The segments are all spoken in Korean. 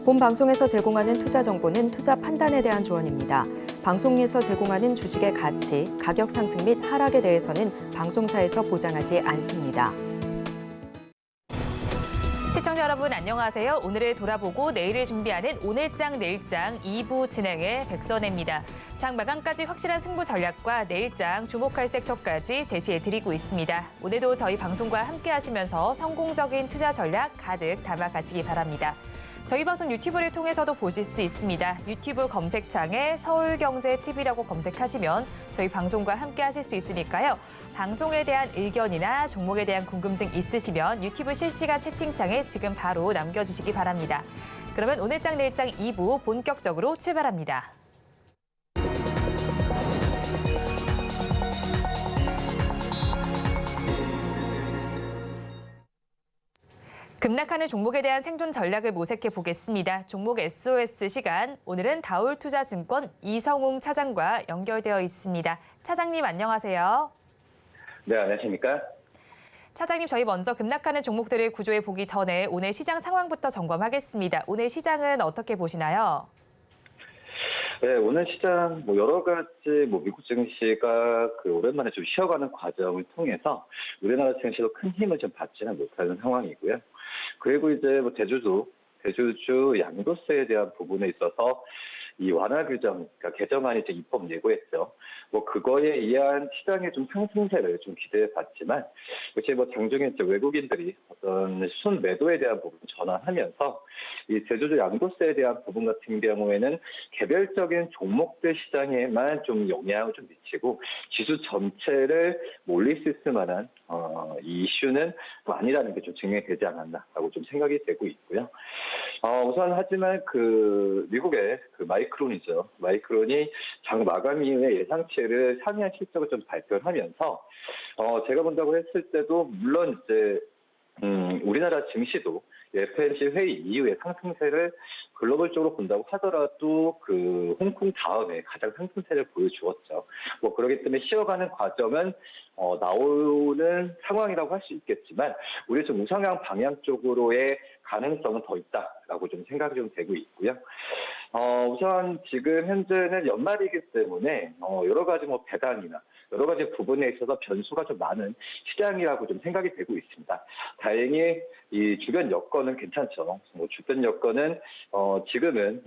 본 방송에서 제공하는 투자 정보는 투자 판단에 대한 조언입니다. 방송에서 제공하는 주식의 가치, 가격 상승 및 하락에 대해서는 방송사에서 보장하지 않습니다. 시청자 여러분 안녕하세요. 오늘을 돌아보고 내일을 준비하는 오늘장 내일장 2부 진행의 백선혜입니다. 장 마감까지 확실한 승부 전략과 내일장 주목할 섹터까지 제시해드리고 있습니다. 오늘도 저희 방송과 함께 하시면서 성공적인 투자 전략 가득 담아가시기 바랍니다. 저희 방송 유튜브를 통해서도 보실 수 있습니다. 유튜브 검색창에 서울경제TV라고 검색하시면 저희 방송과 함께 하실 수 있으니까요. 방송에 대한 의견이나 종목에 대한 궁금증 있으시면 유튜브 실시간 채팅창에 지금 바로 남겨주시기 바랍니다. 그러면 오늘장 내일장 2부 본격적으로 출발합니다. 급락하는 종목에 대한 생존 전략을 모색해 보겠습니다. 종목 SOS 시간, 오늘은 다올투자증권 이성웅 차장과 연결되어 있습니다. 차장님 안녕하세요. 네, 안녕하십니까? 차장님, 저희 먼저 급락하는 종목들을 구조해 보기 전에 오늘 시장 상황부터 점검하겠습니다. 오늘 시장은 어떻게 보시나요? 네, 오늘 시장 여러 가지 미국 증시가 오랜만에 좀 쉬어가는 과정을 통해서 우리나라 증시도 큰 힘을 좀 받지는 못하는 상황이고요. 그리고 이제 대주주 양도세에 대한 부분에 있어서 이 완화 규정, 그러니까 개정안이 이제 입법 예고했죠. 그거에 의한 시장의 좀 상승세를 좀 기대해 봤지만, 역시 장중에 이제 외국인들이 어떤 순 매도에 대한 부분 전환하면서 이 대주주 양도세에 대한 부분 같은 경우에는 개별적인 종목들 시장에만 좀 영향을 좀 미치고 지수 전체를 몰릴 수 있을 만한 이 이슈는 아니라는 게 좀 증명이 되지 않았나라고 좀 생각이 되고 있고요. 우선 하지만 미국의 마이크론이죠. 마이크론이 장 마감 이후에 예상치를 상회한 실적을 좀 발표를 하면서 제가 본다고 했을 때도 물론 이제 우리나라 증시도 FOMC 회의 이후에 상승세를 글로벌적으로 본다고 하더라도 홍콩 다음에 가장 상승세를 보여주었죠. 그렇기 때문에 쉬어가는 과정은 나오는 상황이라고 할 수 있겠지만 우리 좀 우상향 방향 쪽으로의 가능성은 더 있다라고 좀 생각이 좀 되고 있고요. 우선 지금 현재는 연말이기 때문에 여러 가지 배당이나 여러 가지 부분에 있어서 변수가 좀 많은 시장이라고 좀 생각이 되고 있습니다. 다행히 이 주변 여건은 괜찮죠. 주변 여건은 지금은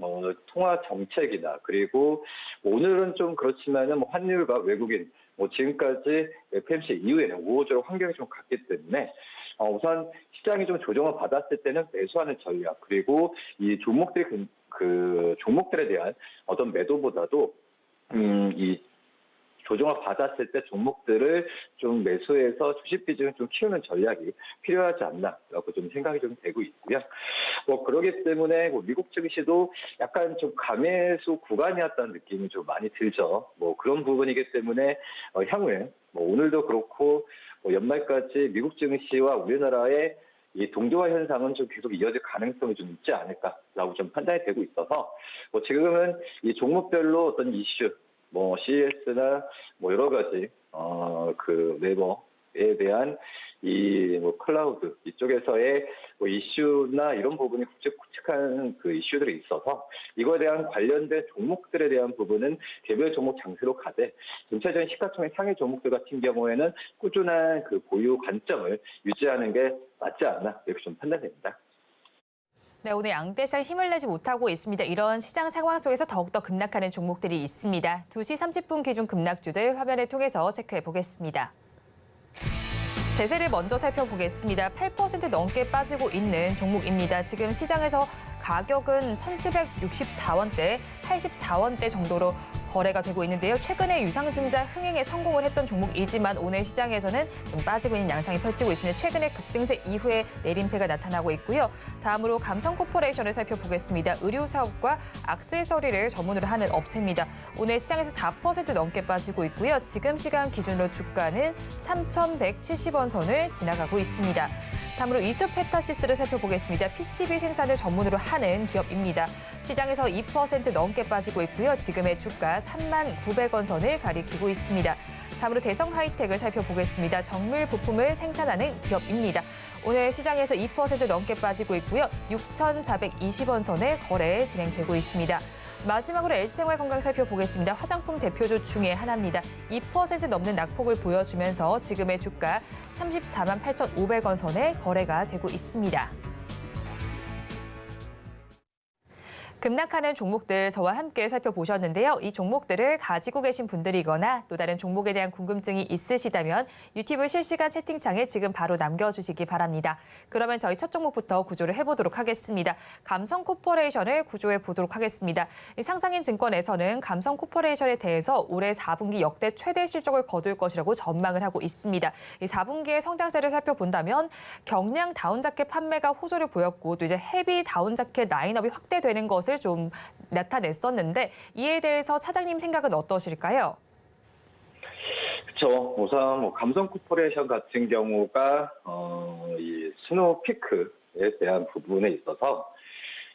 통화 정책이나 그리고 오늘은 좀 그렇지만은 환율과 외국인 지금까지 FOMC 이후에는 우호적 환경이 좀 같기 때문에 우선 시장이 좀 조정을 받았을 때는 매수하는 전략 그리고 이 종목들에 대한 어떤 매도보다도 이 조정을 받았을 때 종목들을 좀 매수해서 주식 비중을 좀 키우는 전략이 필요하지 않나라고 좀 생각이 좀 되고 있고요. 그러기 때문에 미국 증시도 약간 좀 감매수 구간이었다는 느낌이 좀 많이 들죠. 그런 부분이기 때문에 향후에 오늘도 그렇고 연말까지 미국 증시와 우리나라의 이 동조화 현상은 좀 계속 이어질 가능성이 좀 있지 않을까라고 좀 판단이 되고 있어서 지금은 이 종목별로 어떤 이슈 CES나 여러 가지 네이버에 대한 이 클라우드 이쪽에서의 이슈나 이런 부분이 굵직굵직한 이슈들이 있어서 이거에 대한 관련된 종목들에 대한 부분은 개별 종목 장세로 가되 전체적인 시가총액 상위 종목들 같은 경우에는 꾸준한 보유 관점을 유지하는 게 맞지 않나 이렇게 좀 판단됩니다. 네, 오늘 양대시장 힘을 내지 못하고 있습니다. 이런 시장 상황 속에서 더욱더 급락하는 종목들이 있습니다. 2시 30분 기준 급락주들 화면을 통해서 체크해 보겠습니다. 대세를 먼저 살펴보겠습니다. 8% 넘게 빠지고 있는 종목입니다. 지금 시장에서 가격은 1,764원대, 84원대 정도로 거래가 되고 있는데요. 최근에 유상증자 흥행에 성공을 했던 종목이지만 오늘 시장에서는 좀 빠지고 있는 양상이 펼치고 있습니다. 최근에 급등세 이후에 내림세가 나타나고 있고요. 다음으로 감성코퍼레이션을 살펴보겠습니다. 의류사업과 액세서리를 전문으로 하는 업체입니다. 오늘 시장에서 4% 넘게 빠지고 있고요. 지금 시간 기준으로 주가는 3,170원 선을 지나가고 있습니다. 다음으로 이수페타시스를 살펴보겠습니다. PCB 생산을 전문으로 하는 기업입니다. 시장에서 2% 넘게 빠지고 있고요. 지금의 주가 39,000원 선을 가리키고 있습니다. 다음으로 대성 하이텍을 살펴보겠습니다. 정밀 부품을 생산하는 기업입니다. 오늘 시장에서 2% 넘게 빠지고 있고요. 6,420원 선에 거래 진행되고 있습니다. 마지막으로 LG생활건강 살펴보겠습니다. 화장품 대표주 중에 하나입니다. 2% 넘는 낙폭을 보여주면서 지금의 주가 34만 8,500원 선에 거래가 되고 있습니다. 급락하는 종목들 저와 함께 살펴보셨는데요. 이 종목들을 가지고 계신 분들이거나 또 다른 종목에 대한 궁금증이 있으시다면 유튜브 실시간 채팅창에 지금 바로 남겨주시기 바랍니다. 그러면 저희 첫 종목부터 구조를 해보도록 하겠습니다. 감성코퍼레이션을 구조해 보도록 하겠습니다. 상상인 증권에서는 감성코퍼레이션에 대해서 올해 4분기 역대 최대 실적을 거둘 것이라고 전망을 하고 있습니다. 이 4분기의 성장세를 살펴본다면 경량 다운자켓 판매가 호조를 보였고 또 이제 헤비 다운자켓 라인업이 확대되는 것을 좀 나타냈었는데 이에 대해서 차장님 생각은 어떠실까요? 그렇죠. 우선 감성 코퍼레이션 같은 경우가 이 스노우피크에 대한 부분에 있어서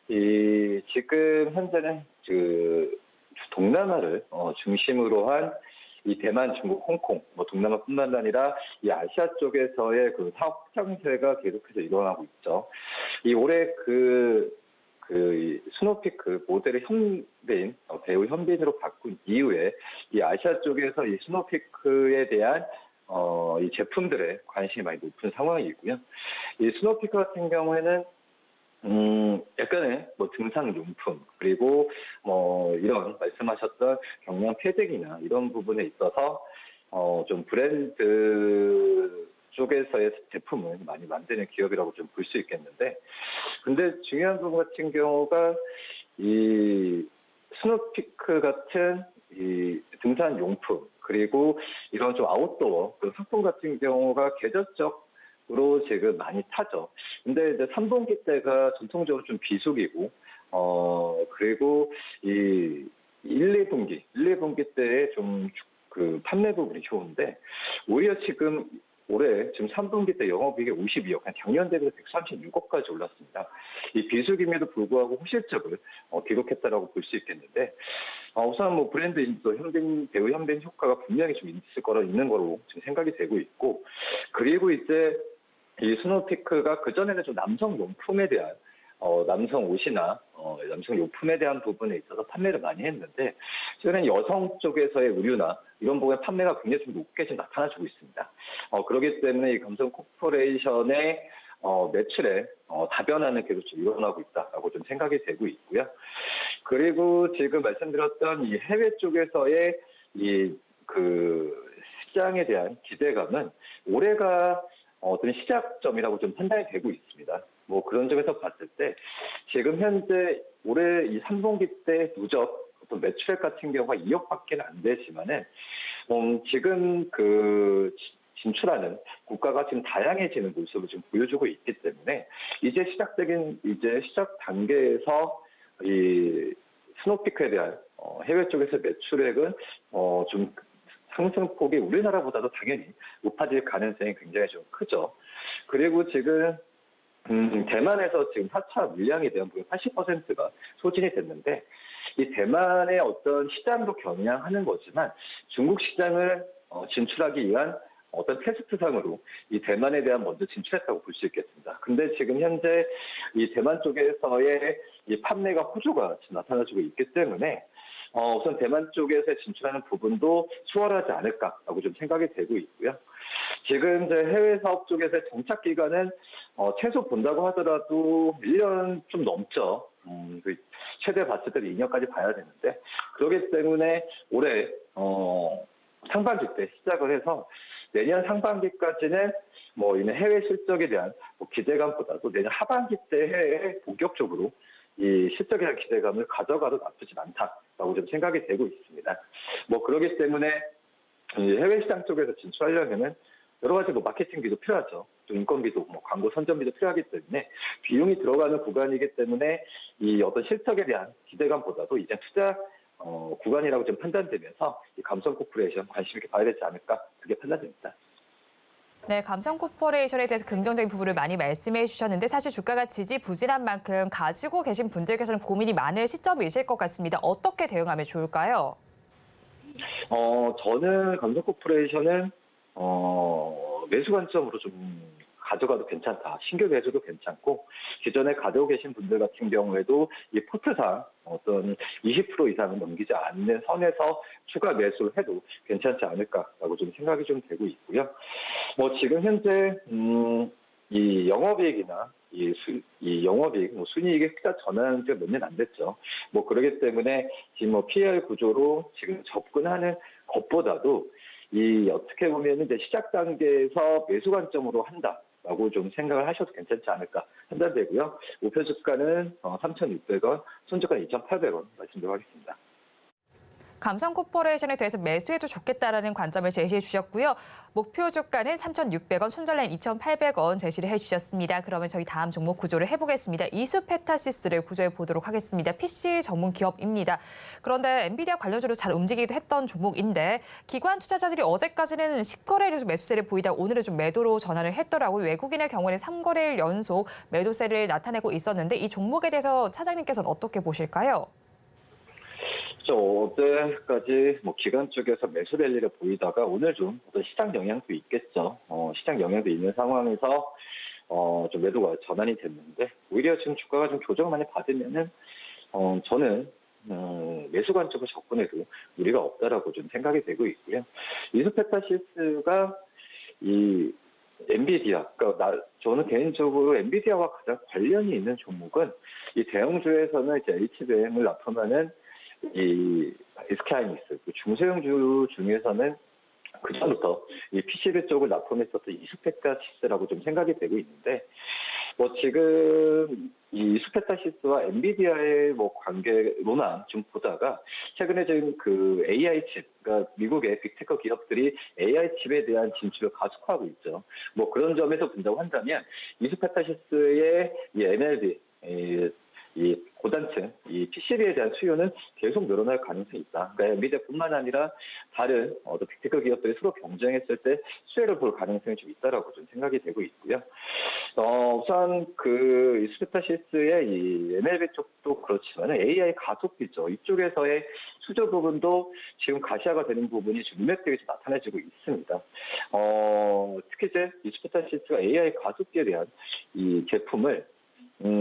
이 지금 현재는 그 동남아를 중심으로 한 이 대만, 중국, 홍콩, 동남아뿐만 아니라 이 아시아 쪽에서의 그 사업 확장세가 계속해서 일어나고 있죠. 이 올해 이 스노우피크 모델의 현대인 배우 현빈으로 바꾼 이후에 이 아시아 쪽에서 이 스노우피크에 대한 이 제품들의 관심이 많이 높은 상황이고요. 이 스노우피크 같은 경우에는 약간의 등산용품 그리고 이런 말씀하셨던 경량 패딩이나 이런 부분에 있어서 좀 브랜드 쪽에서의 제품을 많이 만드는 기업이라고 좀 볼 수 있겠는데, 근데 중요한 부분 같은 경우가 이 스노피크 같은 이 등산 용품 그리고 이런 좀 아웃도어 그 상품 같은 경우가 계절적으로 지금 많이 타죠. 근데 이제 3분기 때가 전통적으로 좀 비수기고 그리고 이 1, 2분기 때에 좀 그 판매 부분이 좋은데 오히려 지금 올해 지금 3분기 때 영업이익이 52억, 작년 대비 136억까지 올랐습니다. 이 비수기임에도 불구하고 호실적을 기록했다라고 볼 수 있겠는데, 우선 브랜드 인도 배우 현빈 효과가 분명히 좀 있는 거로 지금 생각이 되고 있고, 그리고 이제 이 스노우피크가 그전에는 좀 남성 용품에 대한 남성 옷이나 남성 용품에 대한 부분에 있어서 판매를 많이 했는데 최근엔 여성 쪽에서의 의류나 이런 부분의 판매가 굉장히 좀 높게 지금 나타나주고 있습니다. 그렇기 때문에 이 감성 코퍼레이션의 매출에 다변화는 계속 좀 일어나고 있다라고 좀 생각이 되고 있고요. 그리고 지금 말씀드렸던 이 해외 쪽에서의 이 그 시장에 대한 기대감은 올해가 어떤 시작점이라고 좀 판단이 되고 있습니다. 그런 점에서 봤을 때 지금 현재 올해 이 3분기 때 누적 어떤 매출액 같은 경우가 2억밖에 안 되지만은 지금 그 진출하는 국가가 지금 다양해지는 모습을 좀 보여주고 있기 때문에 이제 시작 단계에서 이 스노피크에 대한 해외 쪽에서 매출액은 좀 상승폭이 우리나라보다도 당연히 높아질 가능성이 굉장히 좀 크죠. 그리고 지금 대만에서 지금 4차 물량에 대한 부분 80%가 소진이 됐는데 이 대만의 어떤 시장도 겨냥하는 거지만 중국 시장을 진출하기 위한 어떤 테스트상으로 이 대만에 대한 먼저 진출했다고 볼 수 있겠습니다. 근데 지금 현재 이 대만 쪽에서의 이 판매가 호조가 지금 나타나주고 있기 때문에 우선 대만 쪽에서 진출하는 부분도 수월하지 않을까라고 좀 생각이 되고 있고요. 지금 이제 해외 사업 쪽에서의 정착 기간은 최소 본다고 하더라도 1년 좀 넘죠. 최대 봤을 때도 2년까지 봐야 되는데 그렇기 때문에 올해 상반기 때 시작을 해서 내년 상반기까지는 이는 해외 실적에 대한 기대감보다도 내년 하반기 때에 본격적으로 이 실적에 대한 기대감을 가져가도 나쁘진 않다라고 좀 생각이 되고 있습니다. 그렇기 때문에 이 해외 시장 쪽에서 진출하려면은 여러 가지 마케팅비도 필요하죠. 또 인건비도 광고 선전비도 필요하기 때문에 비용이 들어가는 구간이기 때문에 이 어떤 실적에 대한 기대감보다도 이제 투자 구간이라고 좀 판단되면서 이 감성 코퍼레이션 관심 있게 봐야 되지 않을까 그게 판단됩니다. 네, 감성코퍼레이션에 대해서 긍정적인 부분을 많이 말씀해 주셨는데 사실 주가가 지지부진한 만큼 가지고 계신 분들께서는 고민이 많을 시점이실 것 같습니다. 어떻게 대응하면 좋을까요? 저는 감성 코퍼레이션은 매수 관점으로 좀 가져가도 괜찮다. 신규 매수도 괜찮고 기존에 가지고 계신 분들 같은 경우에도 이 포트상 어떤 20% 이상은 넘기지 않는 선에서 추가 매수를 해도 괜찮지 않을까라고 좀 생각이 좀 되고 있고요. 지금 현재 이 영업이익이나 이 영업이익, 순이익의 흑자 전환한 지가 몇 년 안 됐죠. 그러기 때문에 지금 PER 구조로 지금 접근하는 것보다도 어떻게 보면 이제 시작 단계에서 매수 관점으로 한다라고 좀 생각을 하셔도 괜찮지 않을까 판단되고요. 목표 주가는 3,600원, 손주가는 2,800원 말씀드리도록 하겠습니다. 감성 코퍼레이션에 대해서 매수해도 좋겠다라는 관점을 제시해 주셨고요. 목표 주가는 3,600원, 손절라인 2,800원 제시를 해주셨습니다. 그러면 저희 다음 종목 구조를 해보겠습니다. 이수페타시스를 구조해 보도록 하겠습니다. PC 전문 기업입니다. 그런데 엔비디아 관련주로 잘 움직이기도 했던 종목인데 기관 투자자들이 어제까지는 10거래일 매수세를 보이다 오늘은 좀 매도로 전환을 했더라고요. 외국인의 경우에는 3거래일 연속 매도세를 나타내고 있었는데 이 종목에 대해서 차장님께서는 어떻게 보실까요? 어제까지 기관 쪽에서 매수 랠리를 보이다가 오늘 좀 어떤 시장 영향도 있겠죠. 시장 영향도 있는 상황에서 좀 매도가 전환이 됐는데 오히려 지금 주가가 좀 조정 많이 받으면은 저는 매수 관점으로 접근해도 무리가 없다라고 좀 생각이 되고 있고요. 이수페타시스가 이 엔비디아, 그러니까 저는 개인적으로 엔비디아와 가장 관련이 있는 종목은 이 대형주에서는 이제 HBM을 납품하는 이 SK하이닉스, 중소형주 중에서는 그 전부터 이 PCB 쪽을 납품했었던 이수페타시스라고 좀 생각이 되고 있는데, 지금 이 이수페타시스와 엔비디아의 관계로나 좀 보다가 최근에 지금 그 AI 칩, 그러니까 미국의 빅테크 기업들이 AI 칩에 대한 진출을 가속화하고 있죠. 그런 점에서 본다고 한다면 이수페타시스의 이 NLB, 이 고단층, 이 PCB에 대한 수요는 계속 늘어날 가능성이 있다. 그러니까 엔비디아뿐만 아니라 다른 빅테크 기업들이 서로 경쟁했을 때 수혜를 볼 가능성이 좀 있다라고 좀 생각이 되고 있고요. 우선 그 이수페타시스의 이 NLB 쪽도 그렇지만 AI 가속기죠. 이쪽에서의 수저 부분도 지금 가시화가 되는 부분이 좀 눈에 띄게 나타나지고 있습니다. 특히 이제 이수페타시스가 AI 가속기에 대한 이 제품을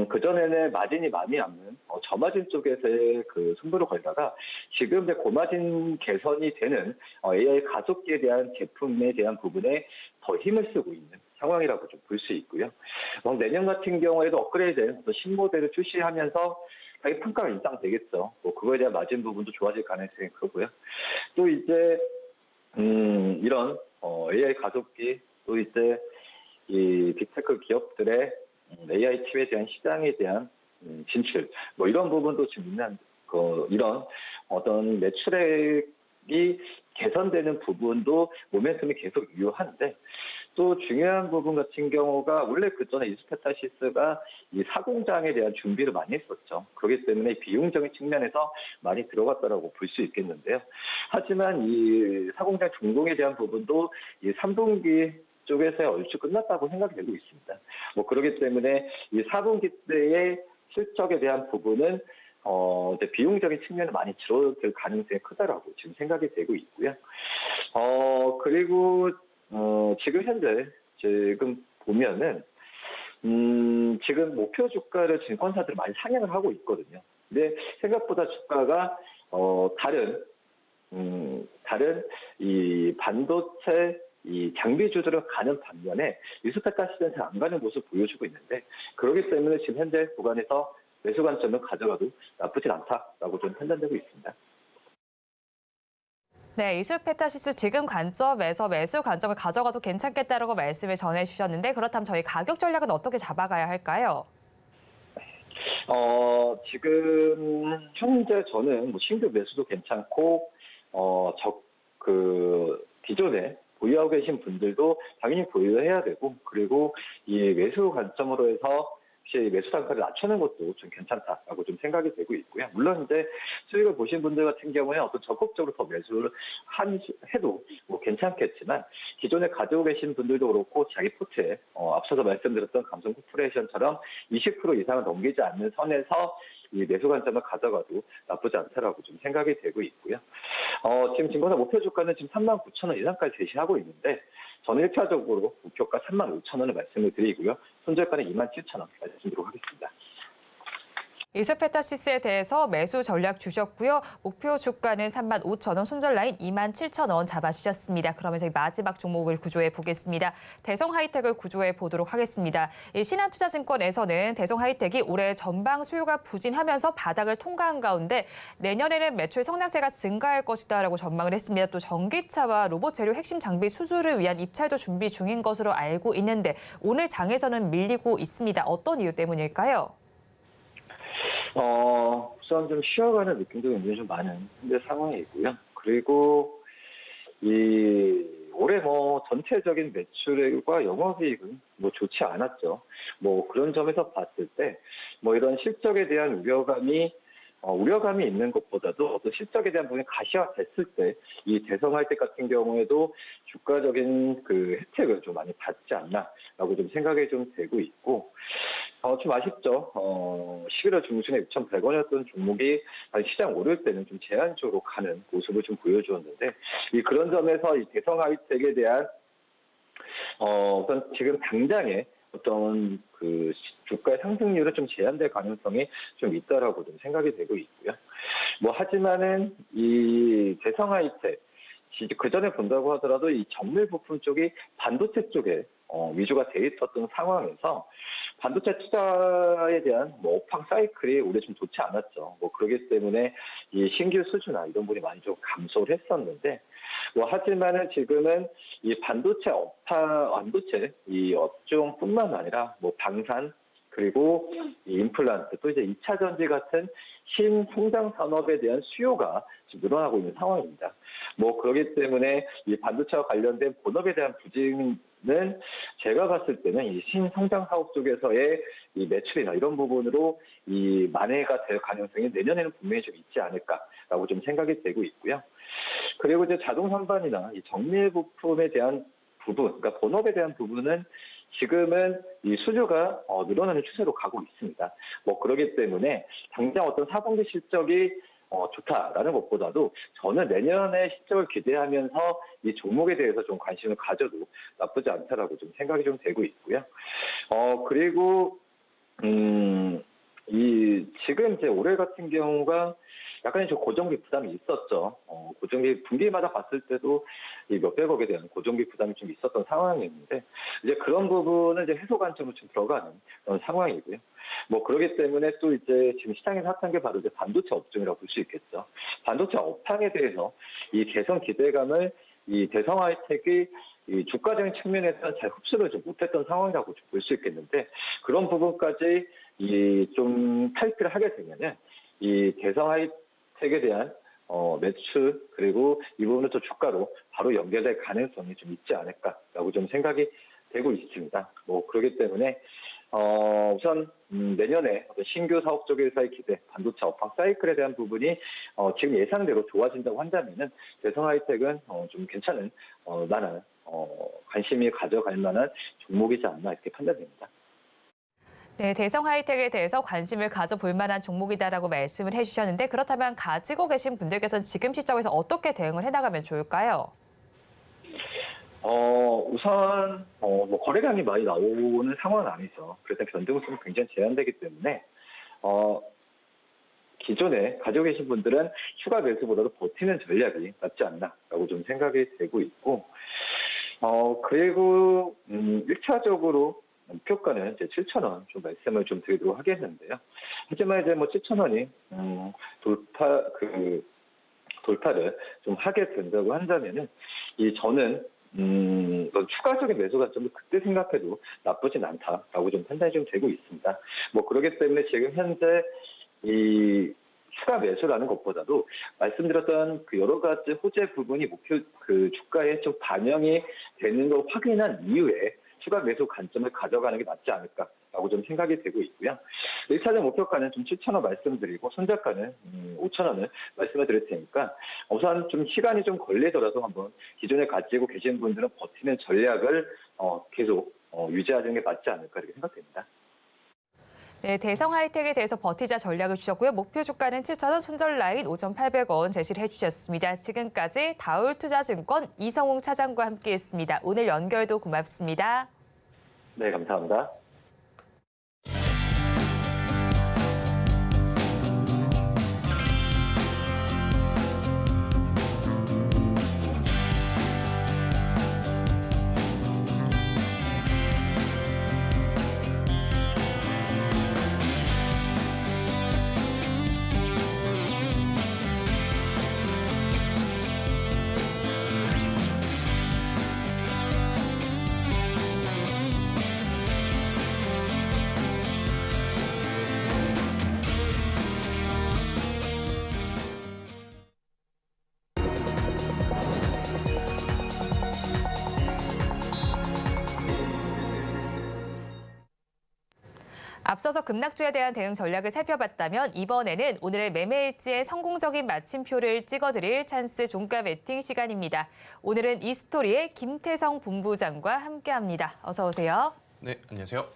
그전에는 마진이 많이 남는 저마진 쪽에서의 그 승부를 걸다가 지금 이제 고마진 개선이 되는 AI 가속기에 대한 제품에 대한 부분에 더 힘을 쓰고 있는 상황이라고 좀 볼 수 있고요. 내년 같은 경우에도 업그레이드된 신모델을 출시하면서 가격 평가가 인상되겠죠. 그거에 대한 마진 부분도 좋아질 가능성이 크고요. 또 이제 이런 AI 가속기, 또 이제 이 빅테크 기업들의 AI 칩에 대한 시장에 대한 진출, 이런 부분도 지금 있는 이런 어떤 매출액이 개선되는 부분도 모멘텀이 계속 유효한데, 또 중요한 부분 같은 경우가 원래 그전에 이수페타시스가 이 사공장에 대한 준비를 많이 했었죠. 그렇기 때문에 비용적인 측면에서 많이 들어갔다라고 볼 수 있겠는데요. 하지만 이 사공장 준공에 대한 부분도 이 3분기 쪽에서의 얼추 끝났다고 생각이 되고 있습니다. 그렇기 때문에 이 4분기 때의 실적에 대한 부분은 이제 비용적인 측면은 많이 줄어들 가능성이 크다라고 지금 생각이 되고 있고요. 그리고 지금 현재 지금 보면은 지금 목표 주가를 증권사들이 많이 상향을 하고 있거든요. 근데 생각보다 주가가 다른 이 반도체 이 장비주들을 가는 반면에 이수페타시스는 잘 안 가는 모습을 보여주고 있는데, 그렇기 때문에 지금 현재 구간에서 매수 관점을 가져가도 나쁘진 않다라고 좀 판단되고 있습니다. 네, 이수페타시스 지금 관점에서 매수 관점을 가져가도 괜찮겠다라고 말씀을 전해주셨는데, 그렇다면 저희 가격 전략은 어떻게 잡아가야 할까요? 지금 현재 저는 신규 매수도 괜찮고 기존에 보유하고 계신 분들도 당연히 보유해야 되고, 그리고 이 매수 관점으로 해서 혹시 매수 단가를 낮추는 것도 좀 괜찮다라고 좀 생각이 되고 있고요. 물론 이제 수익을 보신 분들 같은 경우에 어떤 적극적으로 더 매수를 해도 괜찮겠지만, 기존에 가지고 계신 분들도 그렇고 자기 포트에 앞서서 말씀드렸던 감성 코퍼레이션처럼 20% 이상을 넘기지 않는 선에서 이 매수 관점을 가져가도 나쁘지 않다라고 좀 생각이 되고 있고요. 지금 증권사 목표 주가는 지금 39,000원 이상까지 제시하고 있는데 저는 1차적으로 목표가 35,000원을 말씀을 드리고요. 손절가는 27,000원 말씀드리도록 하겠습니다. 이소페타시스에 대해서 매수 전략 주셨고요. 목표 주가는 35,000원, 손절 라인 27,000원 잡아주셨습니다. 그러면 저희 마지막 종목을 구조해 보겠습니다. 대성하이텍을 구조해 보도록 하겠습니다. 신한투자증권에서는 대성하이텍이 올해 전방 수요가 부진하면서 바닥을 통과한 가운데 내년에는 매출 성장세가 증가할 것이다라고 전망을 했습니다. 또 전기차와 로봇 재료 핵심 장비 수주를 위한 입찰도 준비 중인 것으로 알고 있는데 오늘 장에서는 밀리고 있습니다. 어떤 이유 때문일까요? 우선 좀 쉬어가는 느낌도 굉장히 좀 많은 현재 상황이고요. 그리고 올해 전체적인 매출액과 영업이익은 좋지 않았죠. 그런 점에서 봤을 때 이런 실적에 대한 우려감이 있는 것보다도 또 실적에 대한 부분이 가시화됐을 때 이 대성하이텍 같은 경우에도 주가적인 그 혜택을 좀 많이 받지 않나라고 좀 생각이 좀 되고 있고 좀 아쉽죠. 11월 중순에 6,100원이었던 종목이 시장 오를 때는 좀 제한적으로 가는 모습을 좀 보여주었는데 그런 점에서 이 대성하이텍에 대한 우선 지금 당장의 어떤 그 주가의 상승률은 좀 제한될 가능성이 좀 있다라고 좀 생각이 되고 있고요. 하지만은 이 대성하이텍 그 전에 본다고 하더라도 이 정밀 부품 쪽이 반도체 쪽에 위주가 돼 있었던 상황에서 반도체 투자에 대한 업황 사이클이 올해 좀 좋지 않았죠. 그렇기 때문에 이 신규 수주나 이런 부분이 많이 좀 감소를 했었는데 하지만은 지금은 이 반도체 이 업종뿐만 아니라 방산 그리고 이 임플란트 또 이제 2차 전지 같은 신성장 산업에 대한 수요가 지금 늘어나고 있는 상황입니다. 그렇기 때문에 이 반도체와 관련된 본업에 대한 부진은 제가 봤을 때는 이 신성장 사업 쪽에서의 이 매출이나 이런 부분으로 이 만회가 될 가능성이 내년에는 분명히 좀 있지 않을까라고 좀 생각이 되고 있고요. 그리고 이제 자동 선반이나 이 정밀 부품에 대한 부분, 그러니까 본업에 대한 부분은 지금은 이 수주가 늘어나는 추세로 가고 있습니다. 그렇기 때문에 당장 어떤 4분기 실적이 좋다라는 것보다도 저는 내년에 실적을 기대하면서 이 종목에 대해서 좀 관심을 가져도 나쁘지 않다라고 좀 생각이 좀 되고 있고요. 그리고 지금 이제 올해 같은 경우가 약간의 좀 고정비 부담이 있었죠. 고정비 분기마다 봤을 때도 이 몇백억에 대한 고정비 부담이 좀 있었던 상황이었는데 이제 그런 부분은 이제 해소 관점으로 좀 들어가는 그런 상황이고요. 그렇기 때문에 또 이제 지금 시장에서 핫한 게 바로 이제 반도체 업종이라고 볼 수 있겠죠. 반도체 업황에 대해서 이 개선 기대감을 이 대성하이텍이 이 주가적인 측면에서는 잘 흡수를 좀 못했던 상황이라고 좀 볼 수 있겠는데 그런 부분까지 좀 탈피를 하게 되면은 이 대성하이텍에 대한 매출 그리고 이 부분은 또 주가로 바로 연결될 가능성이 좀 있지 않을까라고 좀 생각이 되고 있습니다. 그렇기 때문에 우선 내년에 어떤 신규 사업 쪽에서의 기대, 반도체 업황 사이클에 대한 부분이 지금 예상대로 좋아진다고 한다면은 대성하이텍은 좀 괜찮은 나는 관심이 가져갈 만한 종목이지 않나 이렇게 판단됩니다. 네, 대성하이텍에 대해서 관심을 가져볼 만한 종목이다라고 말씀을 해주셨는데 그렇다면 가지고 계신 분들께서는 지금 시점에서 어떻게 대응을 해나가면 좋을까요? 우선 거래량이 많이 나오는 상황은 아니죠. 그래서 변동성이 굉장히 제한되기 때문에 기존에 가지고 계신 분들은 추가 매수보다도 버티는 전략이 낫지 않나라고 좀 생각이 되고 있고 그리고 1차적으로 목표가는 이제 7,000원 좀 말씀을 좀 드리도록 하겠는데요. 하지만 이제 7,000원이 돌파를 좀 하게 된다고 한다면은 저는 추가적인 매수 관점을 그때 생각해도 나쁘진 않다라고 좀 판단이 좀 되고 있습니다. 그렇기 때문에 지금 현재 이 추가 매수라는 것보다도 말씀드렸던 그 여러 가지 호재 부분이 그 주가에 좀 반영이 되는 걸 확인한 이후에 추가 매수 관점을 가져가는 게 낫지 않을까라고 좀 생각이 되고 있고요. 1차적 목표가는 좀 7,000원 말씀드리고 손절가는 5,000원을 말씀을 드릴 테니까 우선 좀 시간이 좀 걸리더라도 한번 기존에 가지고 계신 분들은 버티는 전략을 계속 유지하는 게 맞지 않을까 이렇게 생각됩니다. 네, 대성 하이텍에 대해서 버티자 전략을 주셨고요. 목표 주가는 7,000원, 손절 라인 5,800원 제시를 해주셨습니다. 지금까지 다울투자증권 이성웅 차장과 함께했습니다. 오늘 연결도 고맙습니다. 네, 감사합니다. 앞서서 급락주에 대한 대응 전략을 살펴봤다면 이번에는 오늘의 매매일지에 성공적인 마침표를 찍어드릴 찬스 종가 베팅 시간입니다. 오늘은 이 스토리의 김태성 본부장과 함께합니다. 어서 오세요. 네, 안녕하세요.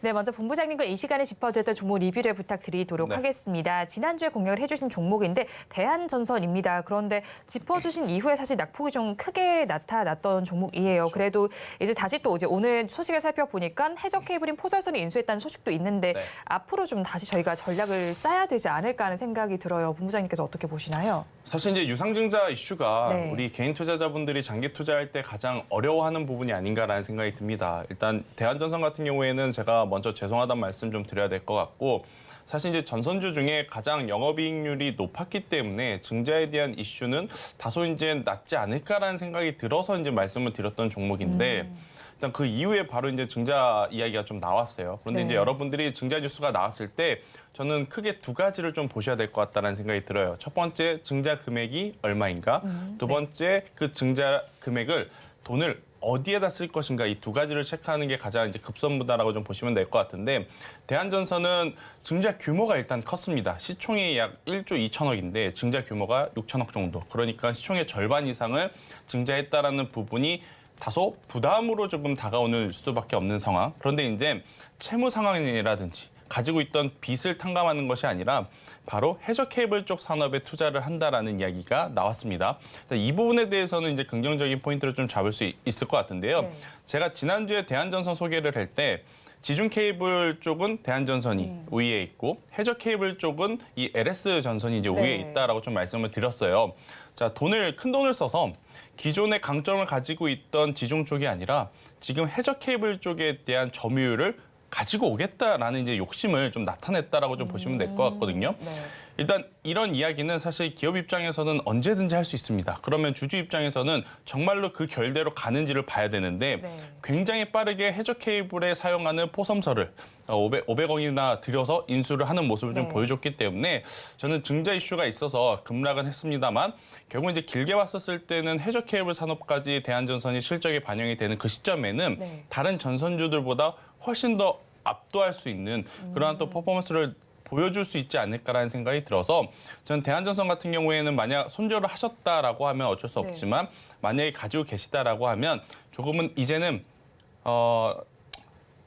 네, 먼저 본부장님과 이 시간에 짚어드렸던 종목 리뷰를 부탁드리도록 네. 하겠습니다. 지난주에 공략을 해주신 종목인데 대한전선입니다. 그런데 짚어주신 이후에 사실 낙폭이 좀 크게 나타났던 종목이에요. 그래도 이제 다시 또 이제 오늘 소식을 살펴보니까 해적 케이블인 포설선이 인수했다는 소식도 있는데 네. 앞으로 좀 다시 저희가 전략을 짜야 되지 않을까 하는 생각이 들어요. 본부장님께서 어떻게 보시나요? 사실 이제 유상증자 이슈가 네. 우리 개인 투자자분들이 장기 투자할 때 가장 어려워하는 부분이 아닌가라는 생각이 듭니다. 일단 대한전선 같은 경우에는 제가 먼저 죄송하다는 말씀 좀 드려야 될 것 같고, 사실 이제 전선주 중에 가장 영업이익률이 높았기 때문에 증자에 대한 이슈는 다소 이제 낮지 않을까라는 생각이 들어서 이제 말씀을 드렸던 종목인데. 일단 그 이후에 바로 이제 증자 이야기가 좀 나왔어요. 그런데 네. 이제 여러분들이 증자 뉴스가 나왔을 때 저는 크게 두 가지를 좀 보셔야 될 것 같다는 생각이 들어요. 첫 번째, 증자 금액이 얼마인가? 두 번째, 그 증자 금액을 돈을 어디에다 쓸 것인가, 이 두 가지를 체크하는 게 가장 이제 급선무다라고 좀 보시면 될 것 같은데, 대한전선은 증자 규모가 일단 컸습니다. 시총이 약 1조 2천억인데 증자 규모가 6천억 정도. 그러니까 시총의 절반 이상을 증자했다라는 부분이 다소 부담으로 조금 다가오는 수밖에 없는 상황. 그런데 이제 채무 상황이라든지 가지고 있던 빚을 탕감하는 것이 아니라 바로 해저 케이블 쪽 산업에 투자를 한다라는 이야기가 나왔습니다. 이 부분에 대해서는 이제 긍정적인 포인트를 좀 잡을 수 있을 것 같은데요. 네. 제가 지난주에 대한전선 소개를 할 때 지중 케이블 쪽은 대한전선이 우위에 있고 해저 케이블 쪽은 이 LS전선이 이제 우위에 네. 있다라고 좀 말씀을 드렸어요. 자, 큰 돈을 써서 기존의 강점을 가지고 있던 지중 쪽이 아니라 지금 해저 케이블 쪽에 대한 점유율을 가지고 오겠다라는 이제 욕심을 좀 나타냈다라고 좀 보시면 될 것 같거든요. 네. 일단 이런 이야기는 사실 기업 입장에서는 언제든지 할 수 있습니다. 그러면 주주 입장에서는 정말로 그 결대로 가는지를 봐야 되는데 네. 굉장히 빠르게 해저 케이블에 사용하는 포섬설을 500억이나 들여서 인수를 하는 모습을 좀 네. 보여줬기 때문에 저는 증자 이슈가 있어서 급락은 했습니다만 결국 이제 길게 봤었을 때는 해저 케이블 산업까지 대한전선이 실적에 반영이 되는 그 시점에는 네. 다른 전선주들보다 훨씬 더 압도할 수 있는 그러한 또 퍼포먼스를 보여줄 수 있지 않을까라는 생각이 들어서 저는 대한전선 같은 경우에는 만약 손절을 하셨다라고 하면 어쩔 수 네. 없지만 만약에 가지고 계시다라고 하면 조금은 이제는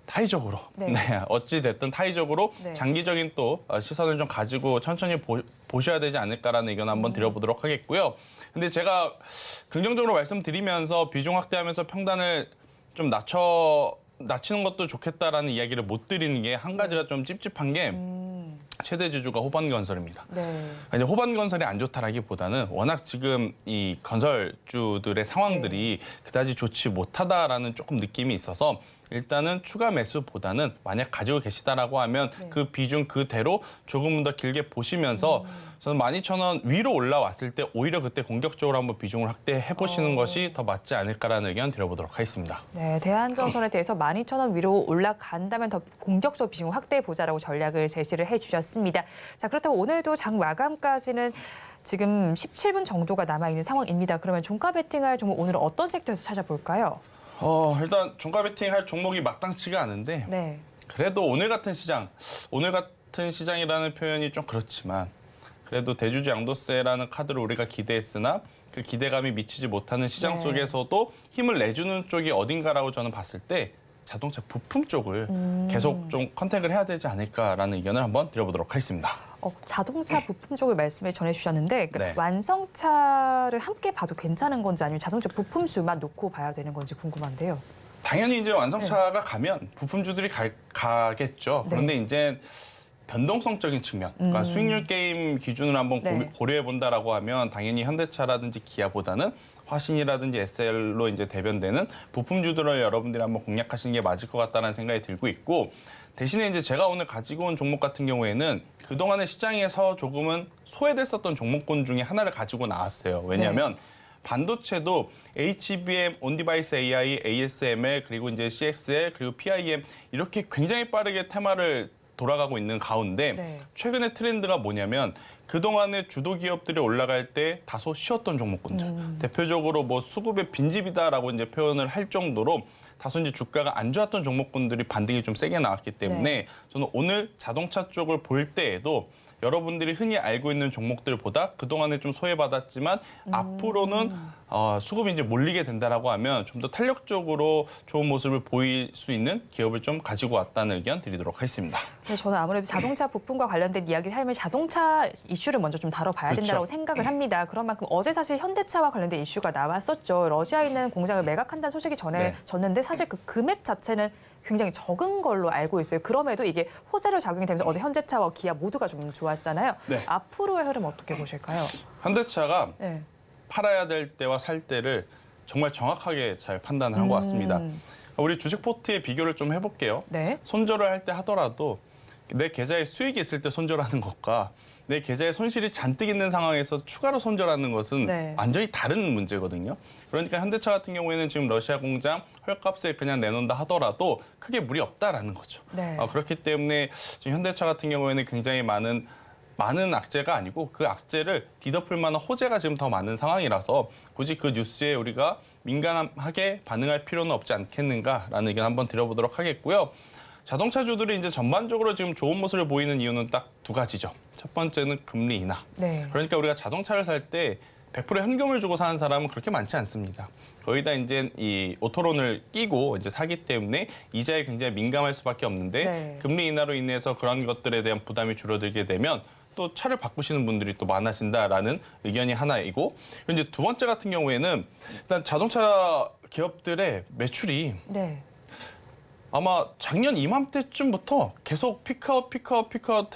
타의적으로 네. 어찌 됐든 타의적으로 네. 장기적인 또 시선을 좀 가지고 천천히 보셔야 되지 않을까라는 의견 한번 드려보도록 하겠고요. 근데 제가 긍정적으로 말씀드리면서 비중 확대하면서 평단을 좀 낮추는 것도 좋겠다라는 이야기를 못 드리는 게 한 가지가 좀 찝찝한 게 최대 주주가 호반건설입니다. 네. 이제 호반건설이 안 좋다라기보다는 워낙 지금 이 건설주들의 상황들이 그다지 좋지 못하다라는 조금 느낌이 있어서 일단은 추가 매수보다는 만약 가지고 계시다라고 하면 네. 그 비중 그대로 조금 더 길게 보시면서 저는 12,000원 위로 올라왔을 때 오히려 그때 공격적으로 한번 비중을 확대해 보시는 것이 더 맞지 않을까라는 의견 드려보도록 하겠습니다. 네, 대한전선에 대해서 12,000원 위로 올라간다면 더 공격적 비중 확대해 보자라고 전략을 제시를 해주셨습니다. 자, 그렇다고 오늘도 장 마감까지는 지금 17분 정도가 남아있는 상황입니다. 그러면 종가 베팅할 종목 오늘은 어떤 섹터에서 찾아볼까요? 일단 종가 베팅 할 종목이 마땅치가 않은데 네. 그래도 오늘 같은 시장이라는 표현이 좀 그렇지만 그래도 대주주 양도세라는 카드를 우리가 기대했으나 그 기대감이 미치지 못하는 시장 네. 속에서도 힘을 내주는 쪽이 어딘가라고 저는 봤을 때 자동차 부품 쪽을 계속 좀 컨택을 해야 되지 않을까라는 의견을 한번 드려보도록 하겠습니다. 자동차 부품 쪽을 말씀을 전해주셨는데 네. 완성차를 함께 봐도 괜찮은 건지 아니면 자동차 부품 수만 놓고 봐야 되는 건지 궁금한데요. 당연히 이제 완성차가 가면 부품주들이 가겠죠. 그런데 이제 변동성적인 측면, 그러니까 수익률 게임 기준으로 한번 네. 고려해 본다라고 하면 당연히 현대차라든지 기아보다는 화신이라든지 SL로 이제 대변되는 부품주들을 여러분들이 한번 공략하시는 게 맞을 것 같다는 생각이 들고 있고, 대신에 이제 제가 오늘 가지고 온 종목 같은 경우에는 그동안의 시장에서 조금은 소외됐었던 종목군 중에 하나를 가지고 나왔어요. 왜냐하면 반도체도 HBM, 온디바이스 AI, ASML, 그리고 이제 CXL, 그리고 PIM 이렇게 굉장히 빠르게 테마를 돌아가고 있는 가운데 최근의 트렌드가 뭐냐면 그동안의 주도 기업들이 올라갈 때 다소 쉬었던 종목군들. 대표적으로 뭐 수급의 빈집이다라고 이제 표현을 할 정도로 다소 이제 주가가 안 좋았던 종목군들이 반등이 좀 세게 나왔기 때문에 저는 오늘 자동차 쪽을 볼 때에도 여러분들이 흔히 알고 있는 종목들보다 그동안에 좀 소외받았지만 앞으로는 수급이 이제 몰리게 된다라고 하면 좀 더 탄력적으로 좋은 모습을 보일 수 있는 기업을 좀 가지고 왔다는 의견 드리도록 하겠습니다. 그래서 저는 아무래도 자동차 부품과 관련된 이야기를 하려면 자동차 이슈를 먼저 좀 다뤄봐야 된다고 생각을 합니다. 그런 만큼 어제 사실 현대차와 관련된 이슈가 나왔었죠. 러시아에 있는 공장을 매각한다는 소식이 전해졌는데 사실 그 금액 자체는 굉장히 적은 걸로 알고 있어요. 그럼에도 이게 호재로 작용이 되면서 어제 현대차와 기아 모두가 좀 좋았잖아요. 앞으로의 흐름 어떻게 보실까요? 현대차가 팔아야 될 때와 살 때를 정말 정확하게 잘 판단을 한 것 같습니다. 우리 주식 포트의 비교를 좀 해볼게요. 손절을 할 때 하더라도 내 계좌에 수익이 있을 때 손절하는 것과 내 계좌에 손실이 잔뜩 있는 상황에서 추가로 손절하는 것은 완전히 다른 문제거든요. 그러니까 현대차 같은 경우에는 지금 러시아 공장 헐값에 그냥 내놓는다 하더라도 크게 무리 없다라는 거죠. 그렇기 때문에 지금 현대차 같은 경우에는 굉장히 많은 악재가 아니고 그 악재를 뒤덮을 만한 호재가 지금 더 많은 상황이라서 굳이 그 뉴스에 우리가 민감하게 반응할 필요는 없지 않겠는가라는 의견 한번 드려보도록 하겠고요. 자동차주들이 이제 전반적으로 지금 좋은 모습을 보이는 이유는 딱 두 가지죠. 첫 번째는 금리 인하. 그러니까 우리가 자동차를 살 때 100% 현금을 주고 사는 사람은 그렇게 많지 않습니다. 거의 다 이제 이 오토론을 끼고 이제 사기 때문에 이자에 굉장히 민감할 수밖에 없는데 금리 인하로 인해서 그런 것들에 대한 부담이 줄어들게 되면 또 차를 바꾸시는 분들이 또 많아진다라는 의견이 하나이고, 이제 두 번째 같은 경우에는 일단 자동차 기업들의 매출이 아마 작년 이맘때쯤부터 계속 피크아웃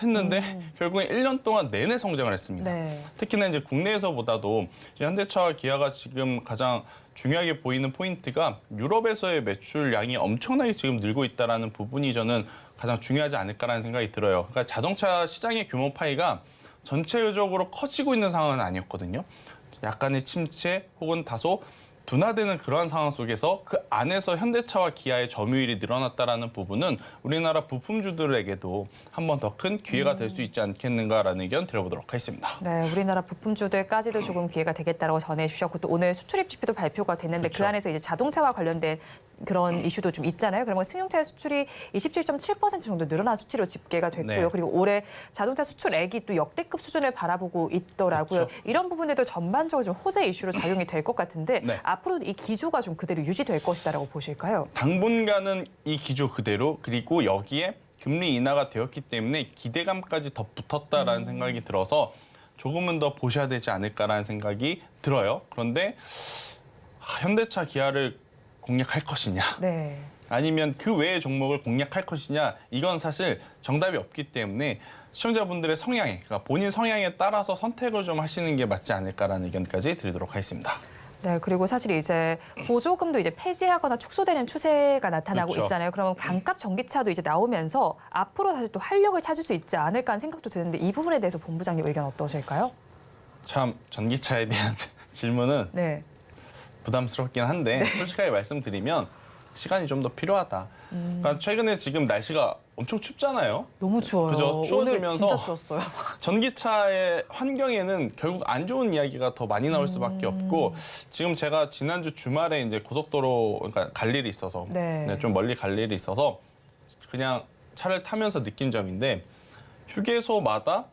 했는데 결국엔 1년 동안 내내 성장을 했습니다. 특히나 이제 국내에서보다도 현대차와 기아가 지금 가장 중요하게 보이는 포인트가 유럽에서의 매출량이 엄청나게 지금 늘고 있다는 부분이 저는 가장 중요하지 않을까라는 생각이 들어요. 그러니까 자동차 시장의 규모 파이가 전체적으로 커지고 있는 상황은 아니었거든요. 약간의 침체 혹은 다소 둔화되는 그러한 상황 속에서 그 안에서 현대차와 기아의 점유율이 늘어났다라는 부분은 우리나라 부품주들에게도 한 번 더 큰 기회가 될 수 있지 않겠는가라는 의견 드려보도록 하겠습니다. 우리나라 부품주들까지도 조금 기회가 되겠다라고 전해주셨고 또 오늘 수출입 지표도 발표가 됐는데 그 안에서 이제 자동차와 관련된 그런 이슈도 좀 있잖아요. 그러면 승용차의 수출이 27.7% 정도 늘어난 수치로 집계가 됐고요. 그리고 올해 자동차 수출액이 또 역대급 수준을 바라보고 있더라고요. 이런 부분들도 전반적으로 좀 호재 이슈로 작용이 될 것 같은데 앞으로 이 기조가 좀 그대로 유지될 것이다라고 보실까요? 당분간은 이 기조 그대로, 그리고 여기에 금리 인하가 되었기 때문에 기대감까지 더 붙었다라는 생각이 들어서 조금은 더 보셔야 되지 않을까라는 생각이 들어요. 그런데 현대차, 기아를 공략할 것이냐, 아니면 그 외의 종목을 공략할 것이냐, 이건 사실 정답이 없기 때문에 시청자분들의 성향에, 그러니까 본인 성향에 따라서 선택을 좀 하시는 게 맞지 않을까라는 의견까지 드리도록 하겠습니다. 그리고 사실 이제 보조금도 이제 폐지하거나 축소되는 추세가 나타나고 있잖아요. 그러면 반값 전기차도 이제 나오면서 앞으로 다시 또 활력을 찾을 수 있지 않을까 하는 생각도 드는데 이 부분에 대해서 본부장님 의견 어떠실까요? 참 전기차에 대한 질문은 부담스럽긴 한데 솔직하게 말씀드리면 시간이 좀 더 필요하다. 그러니까 최근에 지금 날씨가 엄청 춥잖아요. 너무 추워요. 그죠? 추워지면서 오늘 진짜 추웠어요. 전기차의 환경에는 결국 안 좋은 이야기가 더 많이 나올 수밖에 없고, 지금 제가 지난주 주말에 이제 고속도로, 그러니까 갈 일이 있어서 좀 멀리 갈 일이 있어서 그냥 차를 타면서 느낀 점인데, 휴게소마다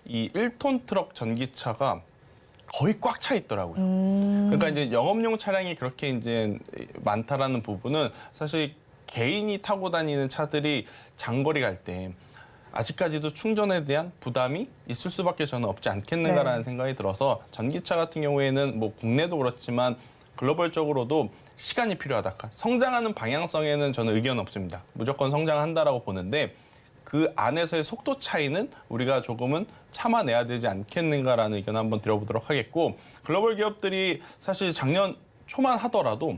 이 1톤 트럭 전기차가 거의 꽉 차 있더라고요. 그러니까 이제 영업용 차량이 그렇게 이제 많다라는 부분은 사실 개인이 타고 다니는 차들이 장거리 갈 때 아직까지도 충전에 대한 부담이 있을 수밖에 저는 없지 않겠는가라는 네. 생각이 들어서 전기차 같은 경우에는 뭐 국내도 그렇지만 글로벌적으로도 시간이 필요하다. 성장하는 방향성에는 저는 의견 없습니다. 무조건 성장한다라고 보는데 그 안에서의 속도 차이는 우리가 조금은 참아내야 되지 않겠는가라는 의견 한번 드려보도록 하겠고, 글로벌 기업들이 사실 작년 초만 하더라도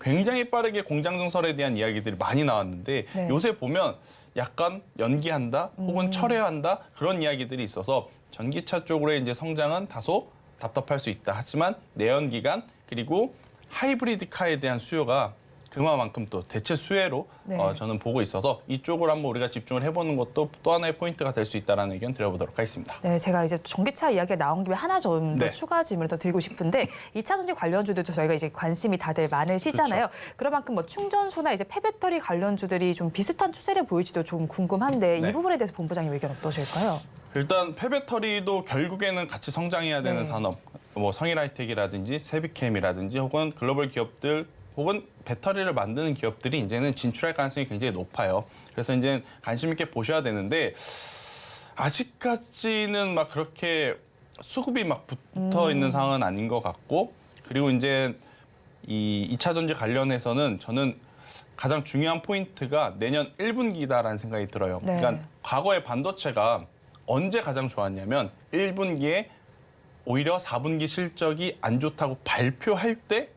굉장히 빠르게 공장 증설에 대한 이야기들이 많이 나왔는데 네. 요새 보면 약간 연기한다 혹은 철회한다 그런 이야기들이 있어서 전기차 쪽으로의 이제 성장은 다소 답답할 수 있다. 하지만 내연기관 그리고 하이브리드 카에 대한 수요가 그만큼 또 대체 수혜로 네. 저는 보고 있어서 이쪽으로 한번 우리가 집중을 해보는 것도 또 하나의 포인트가 될 수 있다는 의견 드려보도록 하겠습니다. 네, 제가 이제 전기차 이야기가 나온 김에 하나 좀 더 네. 추가 질문을 더 드리고 싶은데 2차 전지 관련주들도 저희가 이제 관심이 다들 많으시잖아요. 그런 만큼 뭐 충전소나 이제 폐배터리 관련주들이 좀 비슷한 추세를 보일지도 좀 궁금한데 네. 이 부분에 대해서 본부장님 의견 어떠실까요? 일단 폐배터리도 결국에는 같이 성장해야 되는 네. 산업, 뭐 성일하이텍이라든지 세비캠이라든지 혹은 글로벌 기업들 혹은 배터리를 만드는 기업들이 이제는 진출할 가능성이 굉장히 높아요. 그래서 이제 관심 있게 보셔야 되는데 아직까지는 막 그렇게 수급이 막 붙어 있는 상황은 아닌 것 같고, 그리고 이제 이 2차 전지 관련해서는 저는 가장 중요한 포인트가 내년 1분기다라는 생각이 들어요. 네. 그러니까 과거에 반도체가 언제 가장 좋았냐면 1분기에 오히려 4분기 실적이 안 좋다고 발표할 때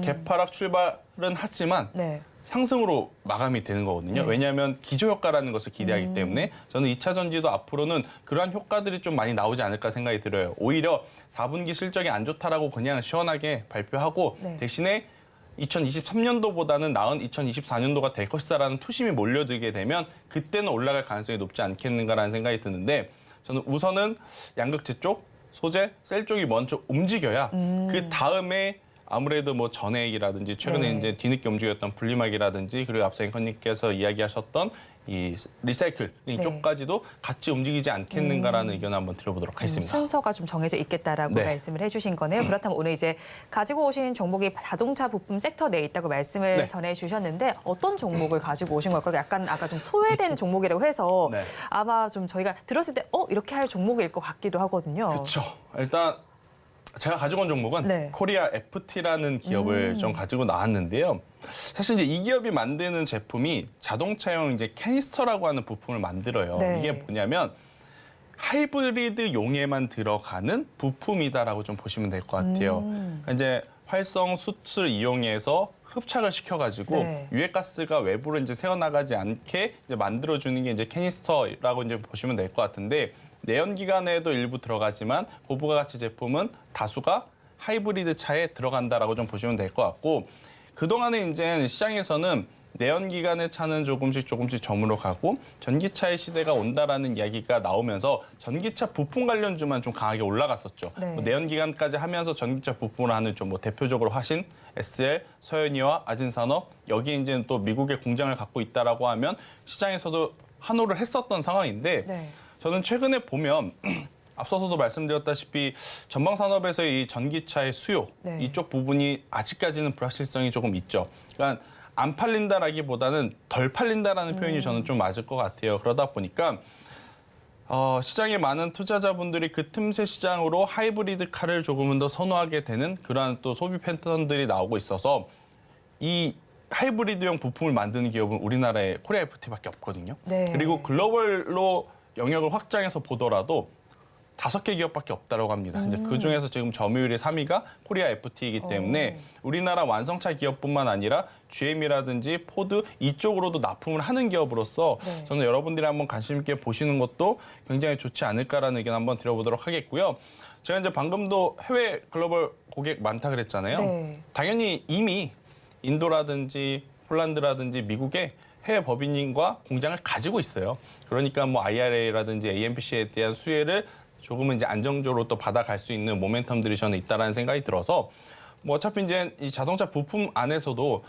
개파락 출발은 하지만 네. 상승으로 마감이 되는 거거든요. 네. 왜냐하면 기저효과라는 것을 기대하기 때문에 저는 2차 전지도 앞으로는 그러한 효과들이 좀 많이 나오지 않을까 생각이 들어요. 오히려 4분기 실적이 안 좋다라고 그냥 시원하게 발표하고 네. 대신에 2023년도보다는 나은 2024년도가 될 것이다라는 투심이 몰려들게 되면 그때는 올라갈 가능성이 높지 않겠는가라는 생각이 드는데, 저는 우선은 양극재 쪽, 소재, 셀 쪽이 먼저 움직여야 그 다음에 아무래도 뭐 전해액이라든지 최근에 네. 이제 뒤늦게 움직였던 분리막이라든지 그리고 앞서 앵커님께서 이야기하셨던 이 리사이클 이쪽까지도 같이 움직이지 않겠는가라는 의견을 한번 드려보도록 하겠습니다. 순서가 좀 정해져 있겠다라고 네. 말씀을 해주신 거네요. 그렇다면 오늘 이제 가지고 오신 종목이 자동차 부품 섹터 내에 있다고 말씀을 네. 전해주셨는데 어떤 종목을 가지고 오신 걸까요? 약간 아까 좀 소외된 종목이라고 해서 네. 아마 좀 저희가 들었을 때 이렇게 할 종목일 것 같기도 하거든요. 그렇죠. 일단 제가 가지고 온 종목은 네. 코리아 FT라는 기업을 좀 가지고 나왔는데요. 사실 이제 이 기업이 만드는 제품이 자동차용 이제 캐니스터라고 하는 부품을 만들어요. 네. 이게 뭐냐면 하이브리드용에만 들어가는 부품이다라고 좀 보시면 될 것 같아요. 이제 활성 숯을 이용해서 흡착을 시켜가지고 네. 유해가스가 외부로 이제 새어나가지 않게 이제 만들어주는 게 이제 캐니스터라고 이제 보시면 될 것 같은데, 내연기관에도 일부 들어가지만 고부가 가치 제품은 다수가 하이브리드 차에 들어간다라고 좀 보시면 될 것 같고, 그동안에 이제 시장에서는 내연기관의 차는 조금씩 저물어 가고 전기차의 시대가 온다라는 이야기가 나오면서 전기차 부품 관련주만 좀 강하게 올라갔었죠. 네. 뭐 내연기관까지 하면서 전기차 부품을 하는 좀 뭐 대표적으로 화신, SL, 서현이와 아진산업, 여기 이제 또 미국의 공장을 갖고 있다라고 하면 시장에서도 환호를 했었던 상황인데, 네. 저는 최근에 보면 앞서서도 말씀드렸다시피 전방 산업에서의 이 전기차의 수요, 네. 이쪽 부분이 아직까지는 불확실성이 조금 있죠. 그러니까 안 팔린다라기보다는 덜 팔린다라는 표현이 저는 좀 맞을 것 같아요. 그러다 보니까 시장에 많은 투자자분들이 그 틈새 시장으로 하이브리드 카를 조금은 더 선호하게 되는 그러한 또 소비 패턴들이 나오고 있어서 이 하이브리드용 부품을 만드는 기업은 우리나라에 코리아 FT밖에 없거든요. 네. 그리고 글로벌로 영역을 확장해서 보더라도 5개 기업밖에 없다고 합니다. 이제 그 중에서 지금 점유율이 3위가 코리아 FT이기 때문에 우리나라 완성차 기업뿐만 아니라 GM이라든지 포드 이쪽으로도 납품을 하는 기업으로서 네. 저는 여러분들이 한번 관심 있게 보시는 것도 굉장히 좋지 않을까라는 의견 한번 드려보도록 하겠고요. 제가 이제 방금도 해외 글로벌 고객 많다 그랬잖아요. 네. 당연히 이미 인도라든지 폴란드라든지 미국에 해외 법인과 공장을 가지고 있어요. 그러니까 뭐 IRA라든지 AMPC에 대한 수혜를 조금은 이제 안정적으로 또 받아갈 수 있는 모멘텀들이 저는 있다라는 생각이 들어서, 뭐 어차피 이제 이 자동차 부품 안에서도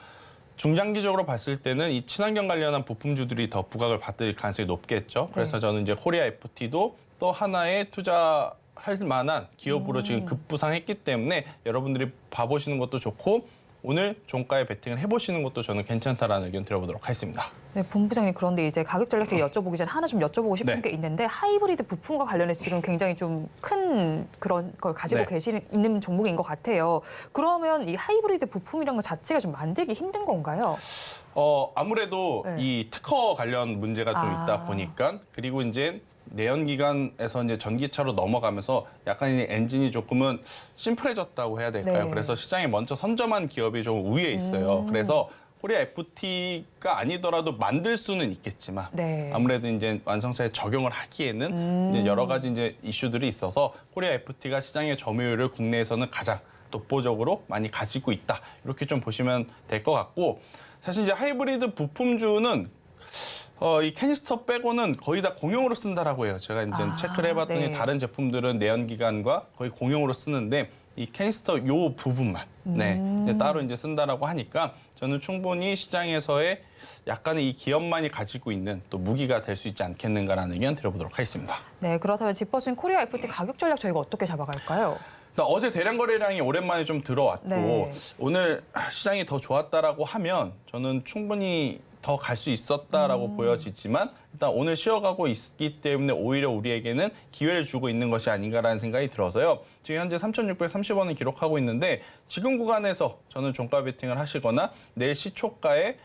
중장기적으로 봤을 때는 이 친환경 관련한 부품주들이 더 부각을 받을 가능성이 높겠죠. 그래서 저는 이제 코리아 FT도 또 하나의 투자할 만한 기업으로 지금 급부상했기 때문에 여러분들이 봐보시는 것도 좋고, 오늘 종가에 베팅을 해보시는 것도 저는 괜찮다라는 의견 드려보도록 하겠습니다. 네, 본부장님 그런데 이제 가격 전략 여쭤보기 전에 하나 좀 여쭤보고 싶은 네. 게 있는데 하이브리드 부품과 관련해서 지금 굉장히 좀 큰 그런 걸 가지고 네. 있는 종목인 것 같아요. 그러면 이 하이브리드 부품이란 것 자체가 좀 만들기 힘든 건가요? 아무래도 네. 이 특허 관련 문제가 좀 있다 보니까 그리고 이제 내연기관에서 이제 전기차로 넘어가면서 약간 이 엔진이 조금은 심플해졌다고 해야 될까요? 네. 그래서 시장에 먼저 선점한 기업이 좀 우위에 있어요. 그래서 코리아 FT가 아니더라도 만들 수는 있겠지만 네. 아무래도 이제 완성차에 적용을 하기에는 이제 여러 가지 이제 이슈들이 있어서 코리아 FT가 시장의 점유율을 국내에서는 가장 독보적으로 많이 가지고 있다. 이렇게 좀 보시면 될 것 같고 사실 이제 하이브리드 부품주는 이 캐니스터 빼고는 거의 다 공용으로 쓴다라고 해요. 제가 이제 체크를 해봤더니 네. 다른 제품들은 내연기관과 거의 공용으로 쓰는데 이 캐니스터 요 부분만 이제 따로 이제 쓴다라고 하니까 저는 충분히 시장에서의 약간의 이 기업만이 가지고 있는 또 무기가 될 수 있지 않겠는가라는 의견 드려보도록 하겠습니다. 네, 그렇다면 짚어준 코리아 FT 가격 전략 저희가 어떻게 잡아갈까요? 일단 어제 대량 거래량이 오랜만에 좀 들어왔고 네. 오늘 시장이 더 좋았다라고 하면 저는 충분히 더 갈 수 있었다라고 보여지지만 일단 오늘 쉬어가고 있기 때문에 오히려 우리에게는 기회를 주고 있는 것이 아닌가라는 생각이 들어서요. 지금 현재 3,630원을 기록하고 있는데 지금 구간에서 저는 종가 베팅을 하시거나 내일 시초가에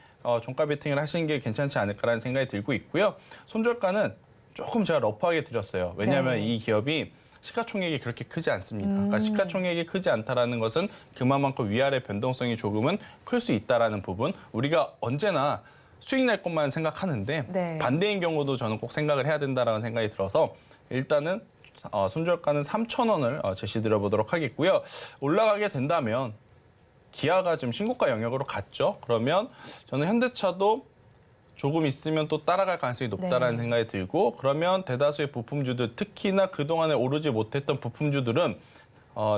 종가 베팅을 하시는 게 괜찮지 않을까라는 생각이 들고 있고요. 손절가는 조금 제가 러프하게 드렸어요. 왜냐하면 네. 이 기업이 시가총액이 그렇게 크지 않습니다. 그러니까 시가총액이 크지 않다라는 것은 그만큼 위아래 변동성이 조금은 클 수 있다라는 부분. 우리가 언제나 수익 낼 것만 생각하는데 네. 반대인 경우도 저는 꼭 생각을 해야 된다라는 생각이 들어서 일단은 손절가는 3,000원을 제시드려 보도록 하겠고요. 올라가게 된다면 기아가 지금 신고가 영역으로 갔죠. 그러면 저는 현대차도 조금 있으면 또 따라갈 가능성이 높다라는 네. 생각이 들고 그러면 대다수의 부품주들 특히나 그동안에 오르지 못했던 부품주들은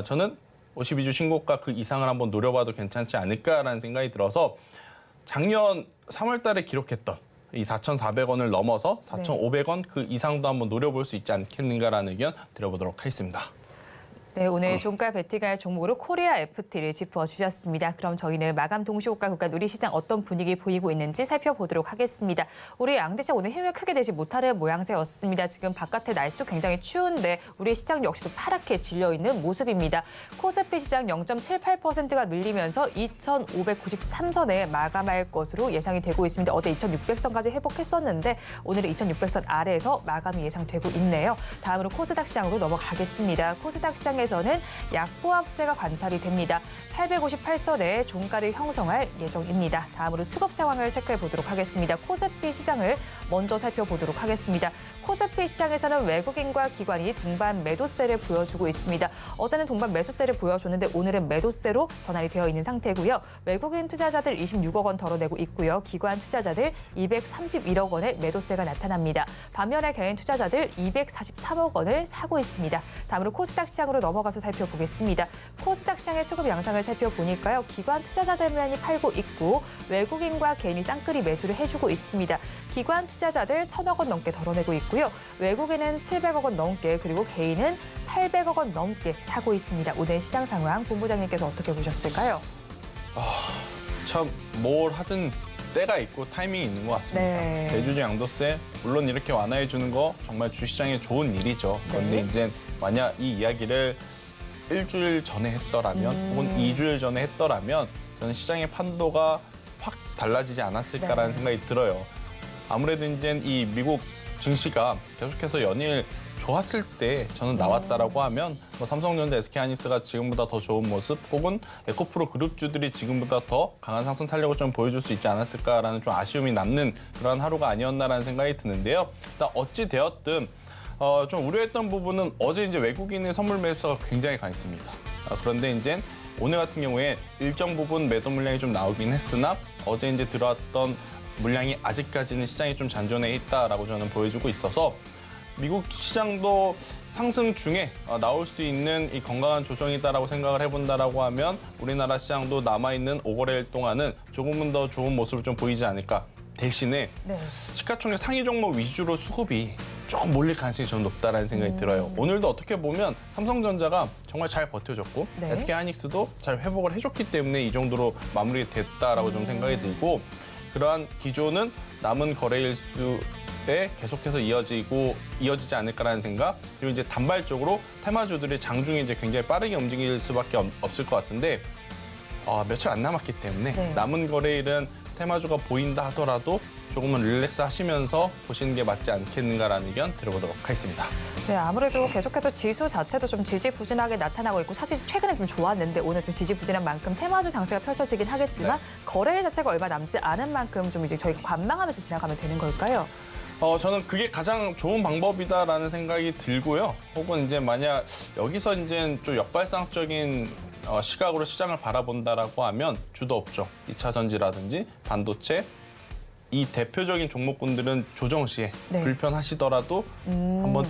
저는 52주 신고가 그 이상을 한번 노려봐도 괜찮지 않을까라는 생각이 들어서 작년 3월 달에 기록했던 이 4,400원을 넘어서 4,500원 그 이상도 한번 노려볼 수 있지 않겠는가라는 의견 드려보도록 하겠습니다. 네, 오늘 종가 베팅할 종목으로 코리아 FT를 짚어주셨습니다. 그럼 저희는 마감 동시호가 국가 누리시장 어떤 분위기 보이고 있는지 살펴보도록 하겠습니다. 우리 양대시장 오늘 힘을 크게 내지 못하는 모양새였습니다. 지금 바깥에 날씨 굉장히 추운데 우리 시장 역시도 파랗게 질려있는 모습입니다. 코스피 시장 0.78%가 밀리면서 2,593선에 마감할 것으로 예상이 되고 있습니다. 어제 2,600선까지 회복했었는데 오늘은 2,600선 아래에서 마감이 예상되고 있네요. 다음으로 코스닥 시장으로 넘어가겠습니다. 코스닥 시장에서는 약보합세가 관찰이 됩니다. 858선에 종가를 형성할 예정입니다. 다음으로 수급 상황을 체크해 보도록 하겠습니다. 코스피 시장을 먼저 살펴보도록 하겠습니다. 코스피 시장에서는 외국인과 기관이 동반 매도세를 보여주고 있습니다. 어제는 동반 매수세를 보여줬는데 오늘은 매도세로 전환이 되어 있는 상태고요. 외국인 투자자들 26억 원 덜어내고 있고요. 기관 투자자들 231억 원의 매도세가 나타납니다. 반면에 개인 투자자들 243억 원을 사고 있습니다. 다음으로 코스닥 시장으로 넘어가서 살펴보겠습니다. 코스닥 시장의 수급 양상을 살펴보니까요. 기관 투자자들만이 팔고 있고 외국인과 개인이 쌍끌이 매수를 해주고 있습니다. 기관 투자자들 1,000억 원 넘게 덜어내고 있고요. 외국인은 700억 원 넘게 그리고 개인은 800억 원 넘게 사고 있습니다. 오늘 시장 상황 본부장님께서 어떻게 보셨을까요? 참 뭘 하든 때가 있고 타이밍이 있는 것 같습니다. 네. 대주주 양도세 물론 이렇게 완화해 주는 거 정말 주시장에 좋은 일이죠. 그런데 이제 만약 이 이야기를 일주일 전에 했더라면 혹은 2주일 전에 했더라면 저는 시장의 판도가 확 달라지지 않았을까라는 네. 생각이 들어요. 아무래도 이제 이 미국 증시가 계속해서 연일 좋았을 때 저는 나왔다라고 하면 뭐 삼성전자, SK하이닉스가 지금보다 더 좋은 모습 혹은 에코프로 그룹주들이 지금보다 더 강한 상승 탄력을 좀 보여줄 수 있지 않았을까라는 좀 아쉬움이 남는 그런 하루가 아니었나라는 생각이 드는데요. 일단 어찌 되었든 좀 우려했던 부분은 어제 이제 외국인의 선물 매수가 굉장히 강했습니다. 그런데 이제 오늘 같은 경우에 일정 부분 매도 물량이 좀 나오긴 했으나 어제 이제 들어왔던 물량이 아직까지는 시장이 좀 잔존해 있다라고 저는 보여주고 있어서 미국 시장도 상승 중에 나올 수 있는 이 건강한 조정이다라고 생각을 해본다라고 하면 우리나라 시장도 남아있는 5거래일 동안은 조금은 더 좋은 모습을 좀 보이지 않을까. 대신에 네. 시가총액 상위 종목 위주로 수급이 조금 몰릴 가능성이 저는 높다라는 생각이 들어요. 오늘도 어떻게 보면 삼성전자가 정말 잘 버텨줬고 네. SK하이닉스도 잘 회복을 해줬기 때문에 이 정도로 마무리됐다라고 좀 생각이 들고 그러한 기조는 남은 거래 일수에 계속해서 이어지지 않을까라는 생각 그리고 이제 단발적으로 테마주들의 장중에 이제 굉장히 빠르게 움직일 수밖에 없을 것 같은데 며칠 안 남았기 때문에 네. 남은 거래일은 테마주가 보인다 하더라도 조금은 릴렉스 하시면서 보시는 게 맞지 않겠는가라는 의견 드려보도록 하겠습니다. 네, 아무래도 계속해서 지수 자체도 좀 지지부진하게 나타나고 있고 사실 최근에 좀 좋았는데 오늘 좀 지지부진한 만큼 테마주 장세가 펼쳐지긴 하겠지만 거래일 자체가 얼마 남지 않은 만큼 좀 이제 저희가 관망하면서 지나가면 되는 걸까요? 저는 그게 가장 좋은 방법이다라는 생각이 들고요. 혹은 이제 만약 여기서 이제 좀 역발상적인 시각으로 시장을 바라본다라고 하면 주도 업종, 2차 전지라든지 반도체 이 대표적인 종목군들은 조정 시에 네. 불편하시더라도 한번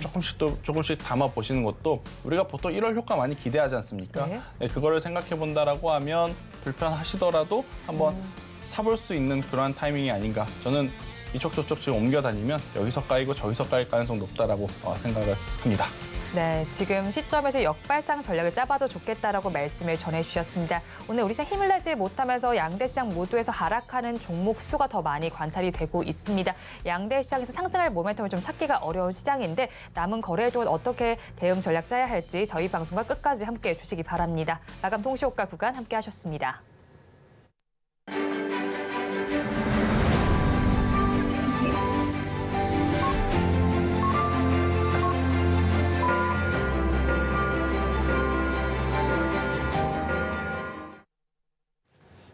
조금씩 담아 보시는 것도 우리가 보통 1월 효과 많이 기대하지 않습니까? 네. 네, 그거를 생각해 본다라고 하면 불편하시더라도 한번 사볼 수 있는 그러한 타이밍이 아닌가. 저는 이쪽 저쪽 지금 옮겨 다니면 여기서 까이고 저기서 까일 가능성 높다라고 생각을 합니다. 네, 지금 시점에서 역발상 전략을 짜봐도 좋겠다라고 말씀을 전해주셨습니다. 오늘 우리 시장 힘을 내지 못하면서 양대 시장 모두에서 하락하는 종목 수가 더 많이 관찰이 되고 있습니다. 양대 시장에서 상승할 모멘텀을 좀 찾기가 어려운 시장인데 남은 거래일 동안 어떻게 대응 전략 짜야 할지 저희 방송과 끝까지 함께해 주시기 바랍니다. 마감 동시효과 구간 함께 하셨습니다.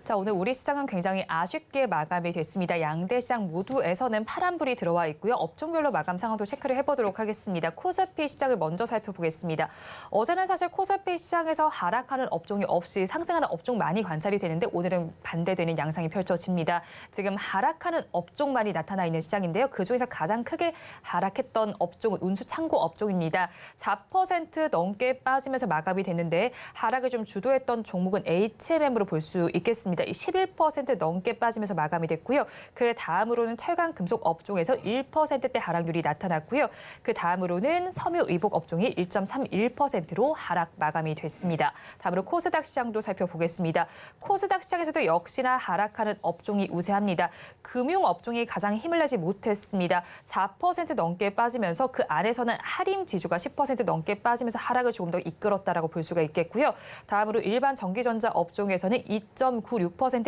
자, 오늘 우리 시장은 굉장히 아쉽게 마감이 됐습니다. 양대 시장 모두에서는 파란불이 들어와 있고요. 업종별로 마감 상황도 체크를 해보도록 하겠습니다. 코스피 시장을 먼저 살펴보겠습니다. 어제는 사실 코스피 시장에서 하락하는 업종이 없이 상승하는 업종 많이 관찰이 되는데 오늘은 반대되는 양상이 펼쳐집니다. 지금 하락하는 업종만이 나타나 있는 시장인데요. 그중에서 가장 크게 하락했던 업종은 운수창고 업종입니다. 4% 넘게 빠지면서 마감이 됐는데 하락을 좀 주도했던 종목은 HMM으로 볼 수 있겠습니다. 11% 넘게 빠지면서 마감이 됐고요. 그 다음으로는 철강 금속 업종에서 1%대 하락률이 나타났고요. 그 다음으로는 섬유 의복 업종이 1.31%로 하락 마감이 됐습니다. 다음으로 코스닥 시장도 살펴보겠습니다. 코스닥 시장에서도 역시나 하락하는 업종이 우세합니다. 금융 업종이 가장 힘을 내지 못했습니다. 4% 넘게 빠지면서 그 안에서는 할인 지주가 10% 넘게 빠지면서 하락을 조금 더 이끌었다라고 볼 수가 있겠고요. 다음으로 일반 전기전자 업종에서는 2.96%의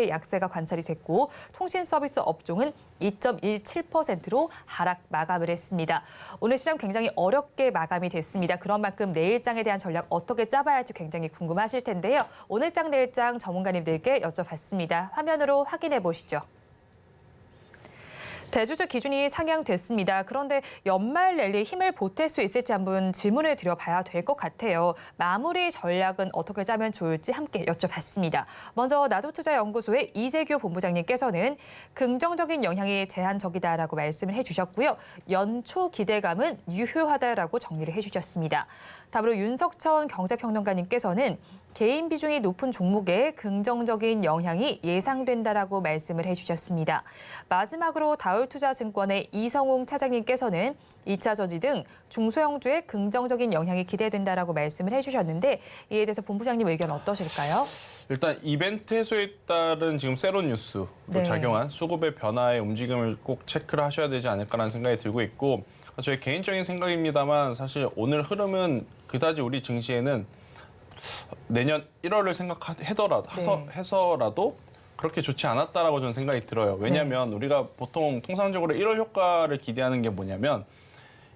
약세가 관찰이 됐고 통신 서비스 업종은 2.17%로 하락 마감을 했습니다. 오늘 시장 굉장히 어렵게 마감이 됐습니다. 그런 만큼 내일장에 대한 전략 어떻게 짜봐야 할지 굉장히 궁금하실 텐데요. 오늘장 내일장 전문가님들께 여쭤봤습니다. 화면으로 확인해 보시죠. 대주주 기준이 상향됐습니다. 그런데 연말 랠리에 힘을 보탤 수 있을지 한번 질문을 드려봐야 될 것 같아요. 마무리 전략은 어떻게 짜면 좋을지 함께 여쭤봤습니다. 먼저 나도투자연구소의 이재규 본부장님께서는 긍정적인 영향이 제한적이다라고 말씀을 해주셨고요. 연초 기대감은 유효하다라고 정리를 해주셨습니다. 다음으로 윤석천 경제평론가님께서는 개인 비중이 높은 종목에 긍정적인 영향이 예상된다라고 말씀을 해주셨습니다. 마지막으로 다울투자증권의 이성웅 차장님께서는 2차 전지 등 중소형주에 긍정적인 영향이 기대된다라고 말씀을 해주셨는데 이에 대해서 본부장님 의견 어떠실까요? 일단 이벤트 해소에 따른 지금 세론 뉴스로 네. 작용한 수급의 변화의 움직임을 꼭 체크를 하셔야 되지 않을까라는 생각이 들고 있고 저의 개인적인 생각입니다만 사실 오늘 흐름은 그다지 우리 증시에는 내년 1월을 해서라도 그렇게 좋지 않았다라고 저는 생각이 들어요. 왜냐하면 우리가 보통 통상적으로 1월 효과를 기대하는 게 뭐냐면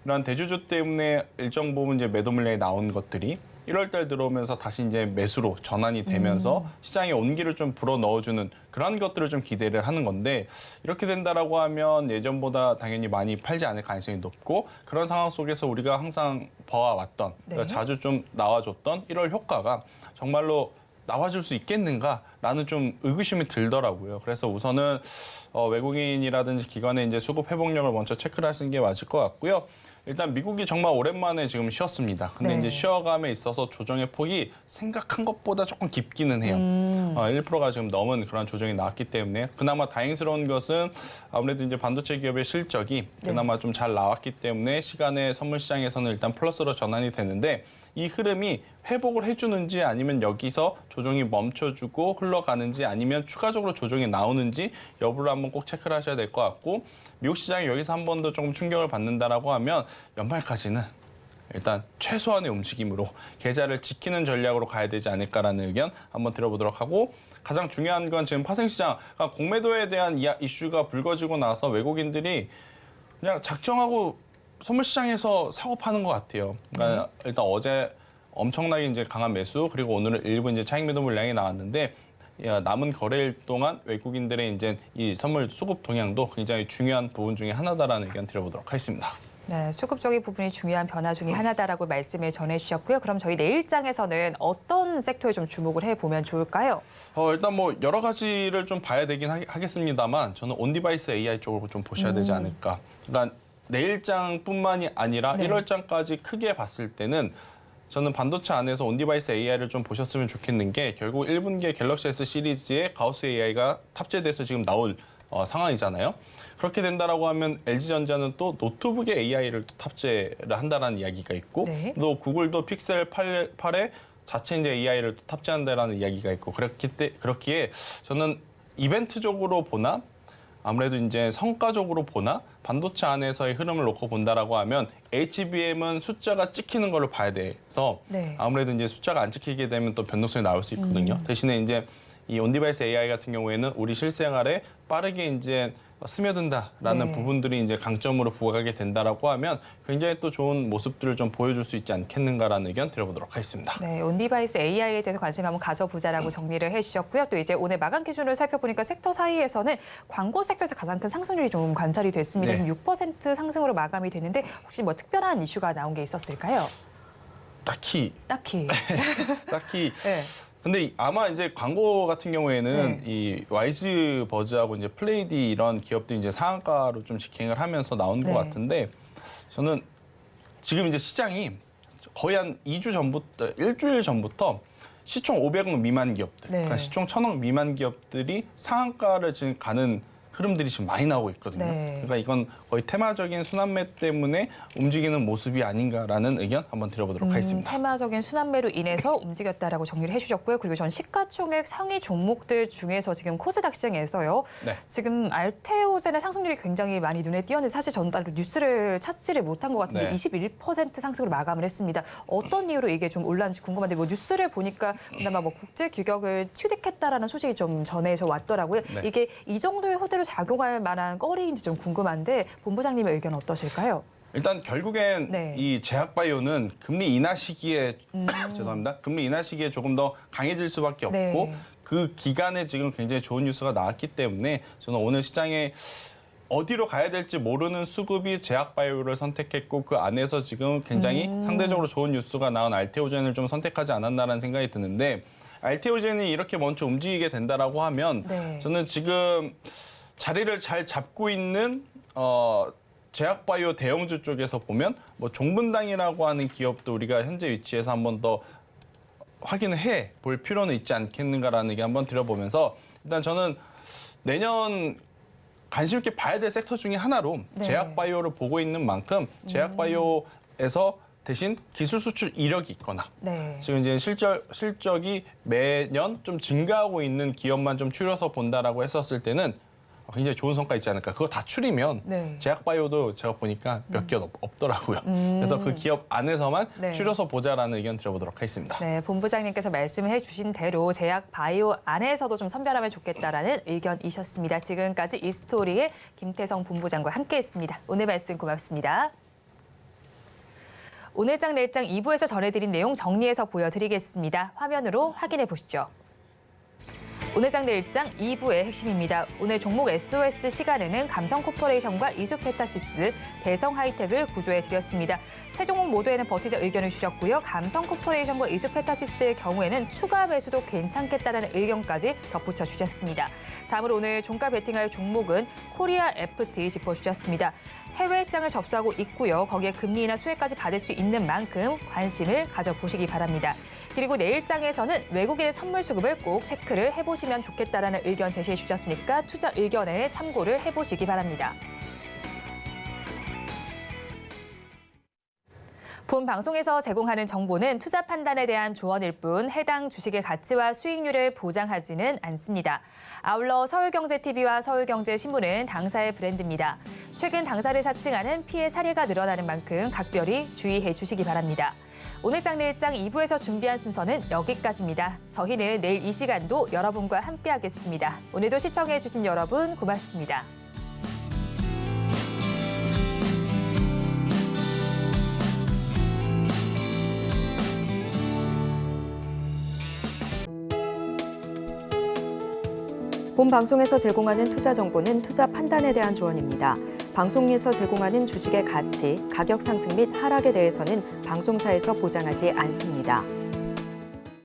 이런 대주주 때문에 일정 부분 이제 매도 물량이 나온 것들이 1월 달 들어오면서 다시 이제 매수로 전환이 되면서 시장에 온기를 좀 불어 넣어주는 그런 것들을 좀 기대를 하는 건데 이렇게 된다라고 하면 예전보다 당연히 많이 팔지 않을 가능성이 높고 그런 상황 속에서 우리가 항상 봐왔던 네. 자주 좀 나와줬던 1월 효과가 정말로 나와줄 수 있겠는가라는 좀 의구심이 들더라고요. 그래서 우선은 외국인이라든지 기관의 이제 수급 회복력을 먼저 체크를 하시는 게 맞을 것 같고요. 일단 미국이 정말 오랜만에 지금 쉬었습니다. 근데 네. 이제 쉬어감에 있어서 조정의 폭이 생각한 것보다 조금 깊기는 해요. 1%가 지금 넘은 그런 조정이 나왔기 때문에 그나마 다행스러운 것은 아무래도 이제 반도체 기업의 실적이 그나마 좀 잘 나왔기 때문에 시간의 선물 시장에서는 일단 플러스로 전환이 되는데 이 흐름이 회복을 해주는지 아니면 여기서 조정이 멈춰주고 흘러가는지 아니면 추가적으로 조정이 나오는지 여부를 한번 꼭 체크를 하셔야 될 것 같고 미국 시장이 여기서 한 번 더 조금 충격을 받는다라고 하면 연말까지는 일단 최소한의 움직임으로 계좌를 지키는 전략으로 가야 되지 않을까라는 의견 한번 들어보도록 하고 가장 중요한 건 지금 파생시장 그러니까 공매도에 대한 이슈가 불거지고 나서 외국인들이 그냥 작정하고 선물시장에서 사고 파는 것 같아요. 그러니까 일단 어제 엄청나게 이제 강한 매수 그리고 오늘은 일부 이제 차익 매도 물량이 나왔는데 남은 거래일 동안 외국인들의 이제 이 선물 수급 동향도 굉장히 중요한 부분 중에 하나다라는 의견 드려보도록 하겠습니다. 네, 수급적인 부분이 중요한 변화 중에 하나다라고 말씀을 전해주셨고요. 그럼 저희 내일장에서는 어떤 섹터에 좀 주목을 해보면 좋을까요? 일단 뭐 여러 가지를 좀 봐야 되긴 하겠습니다만 저는 온디바이스 AI 쪽으로 좀 보셔야 되지 않을까. 그러니까 내일장뿐만이 아니라 네. 1월장까지 크게 봤을 때는 저는 반도체 안에서 온디바이스 AI를 좀 보셨으면 좋겠는 게 결국 1분기에 갤럭시 S 시리즈에 가우스 AI가 탑재돼서 지금 나올 상황이잖아요. 그렇게 된다라고 하면 LG전자는 또 노트북에 AI를 또 탑재를 한다라는 이야기가 있고 네. 또 구글도 픽셀 8에 자체 이제 AI를 또 탑재한다라는 이야기가 있고 그렇기에 저는 이벤트적으로 보나 아무래도 이제 성과적으로 보나 반도체 안에서의 흐름을 놓고 본다라고 하면 HBM은 숫자가 찍히는 걸로 봐야 돼서 네. 아무래도 이제 숫자가 안 찍히게 되면 또 변동성이 나올 수 있거든요. 대신에 이제 이 온디바이스 AI 같은 경우에는 우리 실생활에 빠르게 이제 스며든다라는 네. 부분들이 이제 강점으로 부각하게 된다라고 하면 굉장히 또 좋은 모습들을 좀 보여줄 수 있지 않겠는가라는 의견 드려보도록 하겠습니다. 네, 온디바이스 AI에 대해서 관심 한번 가져보자라고 정리를 해주셨고요. 또 이제 오늘 마감 기준을 살펴보니까 섹터 사이에서는 광고 섹터에서 가장 큰 상승률이 좀 관찰이 됐습니다. 네. 지금 6% 상승으로 마감이 됐는데 혹시 뭐 특별한 이슈가 나온 게 있었을까요? 딱히 딱히. 네. 근데 아마 이제 광고 같은 경우에는 네. 이 와이즈 버즈하고 이제 플레이디 이런 기업들이 이제 상한가로 좀 직행을 하면서 나온 네. 것 같은데 저는 지금 이제 시장이 거의 한 2주 전부터 일주일 전부터 시총 500억 미만 기업들, 네. 그러니까 시총 1000억 미만 기업들이 상한가를 지금 가는 흐름들이 지금 많이 나오고 있거든요. 네. 그러니까 이건 거의 테마적인 순환매 때문에 움직이는 모습이 아닌가라는 의견 한번 드려보도록 하겠습니다. 테마적인 순환매로 인해서 움직였다라고 정리를 해주셨고요. 그리고 전 시가총액 상위 종목들 중에서 지금 코스닥 시장에서요. 네. 지금 알테오젠의 상승률이 굉장히 많이 눈에 띄었는데 사실 저는 따로 뉴스를 찾지를 못한 것 같은데 네. 21% 상승으로 마감을 했습니다. 어떤 이유로 이게 좀 올랐는지 궁금한데 뭐 뉴스를 보니까 그나마 뭐 국제 규격을 취득했다라는 소식이 좀 전해져 왔더라고요. 네. 이게 이 정도의 호재로 작용할 만한 거리인지 좀 궁금한데 본부장님의 의견 어떠실까요? 일단 결국엔 네. 이 제약바이오는 금리 인하 시기에 죄송합니다. 금리 인하 시기에 조금 더 강해질 수밖에 없고 네. 그 기간에 지금 굉장히 좋은 뉴스가 나왔기 때문에 저는 오늘 시장에 어디로 가야 될지 모르는 수급이 제약바이오를 선택했고 그 안에서 지금 굉장히 상대적으로 좋은 뉴스가 나온 알테오젠을 좀 선택하지 않았나라는 생각이 드는데 알테오젠이 이렇게 먼저 움직이게 된다라고 하면 네. 저는 지금 자리를 잘 잡고 있는 제약바이오 대형주 쪽에서 보면 뭐 종분당이라고 하는 기업도 우리가 현재 위치에서 한번 더 확인을 해 볼 필요는 있지 않겠는가라는 게 한번 드려보면서 일단 저는 내년 관심 있게 봐야 될 섹터 중에 하나로 네. 제약바이오를 보고 있는 만큼 제약바이오에서 대신 기술 수출 이력이 있거나 네. 지금 이제 실적이 매년 좀 증가하고 있는 기업만 좀 추려서 본다라고 했었을 때는 굉장히 좋은 성과 있지 않을까. 그거 다 추리면 네. 제약바이오도 제가 보니까 몇 개 없더라고요. 그래서 그 기업 안에서만 네. 추려서 보자라는 의견 드려보도록 하겠습니다. 네, 본부장님께서 말씀해 주신 대로 제약 바이오 안에서도 좀 선별하면 좋겠다라는 의견이셨습니다. 지금까지 이스토리의 김태성 본부장과 함께했습니다. 오늘 말씀 고맙습니다. 오늘장 내일장 2부에서 전해드린 내용 정리해서 보여드리겠습니다. 화면으로 확인해 보시죠. 오늘 장내 일장 2부의 핵심입니다. 오늘 종목 SOS 시간에는 감성코퍼레이션과 이수페타시스, 대성하이텍을 구조해드렸습니다. 세 종목 모두에는 버티자 의견을 주셨고요. 감성코퍼레이션과 이수페타시스의 경우에는 추가 매수도 괜찮겠다라는 의견까지 덧붙여 주셨습니다. 다음으로 오늘 종가 베팅할 종목은 코리아 FT 짚어주셨습니다. 해외 시장을 접수하고 있고요. 거기에 금리나 수혜까지 받을 수 있는 만큼 관심을 가져보시기 바랍니다. 그리고 내일장에서는 외국인의 선물 수급을 꼭 체크를 해보시면 좋겠다라는 의견 제시해 주셨으니까 투자 의견에 참고를 해보시기 바랍니다. 본 방송에서 제공하는 정보는 투자 판단에 대한 조언일 뿐 해당 주식의 가치와 수익률을 보장하지는 않습니다. 아울러 서울경제TV와 서울경제신문은 당사의 브랜드입니다. 최근 당사를 사칭하는 피해 사례가 늘어나는 만큼 각별히 주의해 주시기 바랍니다. 오늘 장내 일장 2부에서 준비한 순서는 여기까지입니다. 저희는 내일 이 시간도 여러분과 함께하겠습니다. 오늘도 시청해 주신 여러분 고맙습니다. 본 방송에서 제공하는 투자 정보는 투자 판단에 대한 조언입니다. 방송에서 제공하는 주식의 가치, 가격 상승 및 하락에 대해서는 방송사에서 보장하지 않습니다.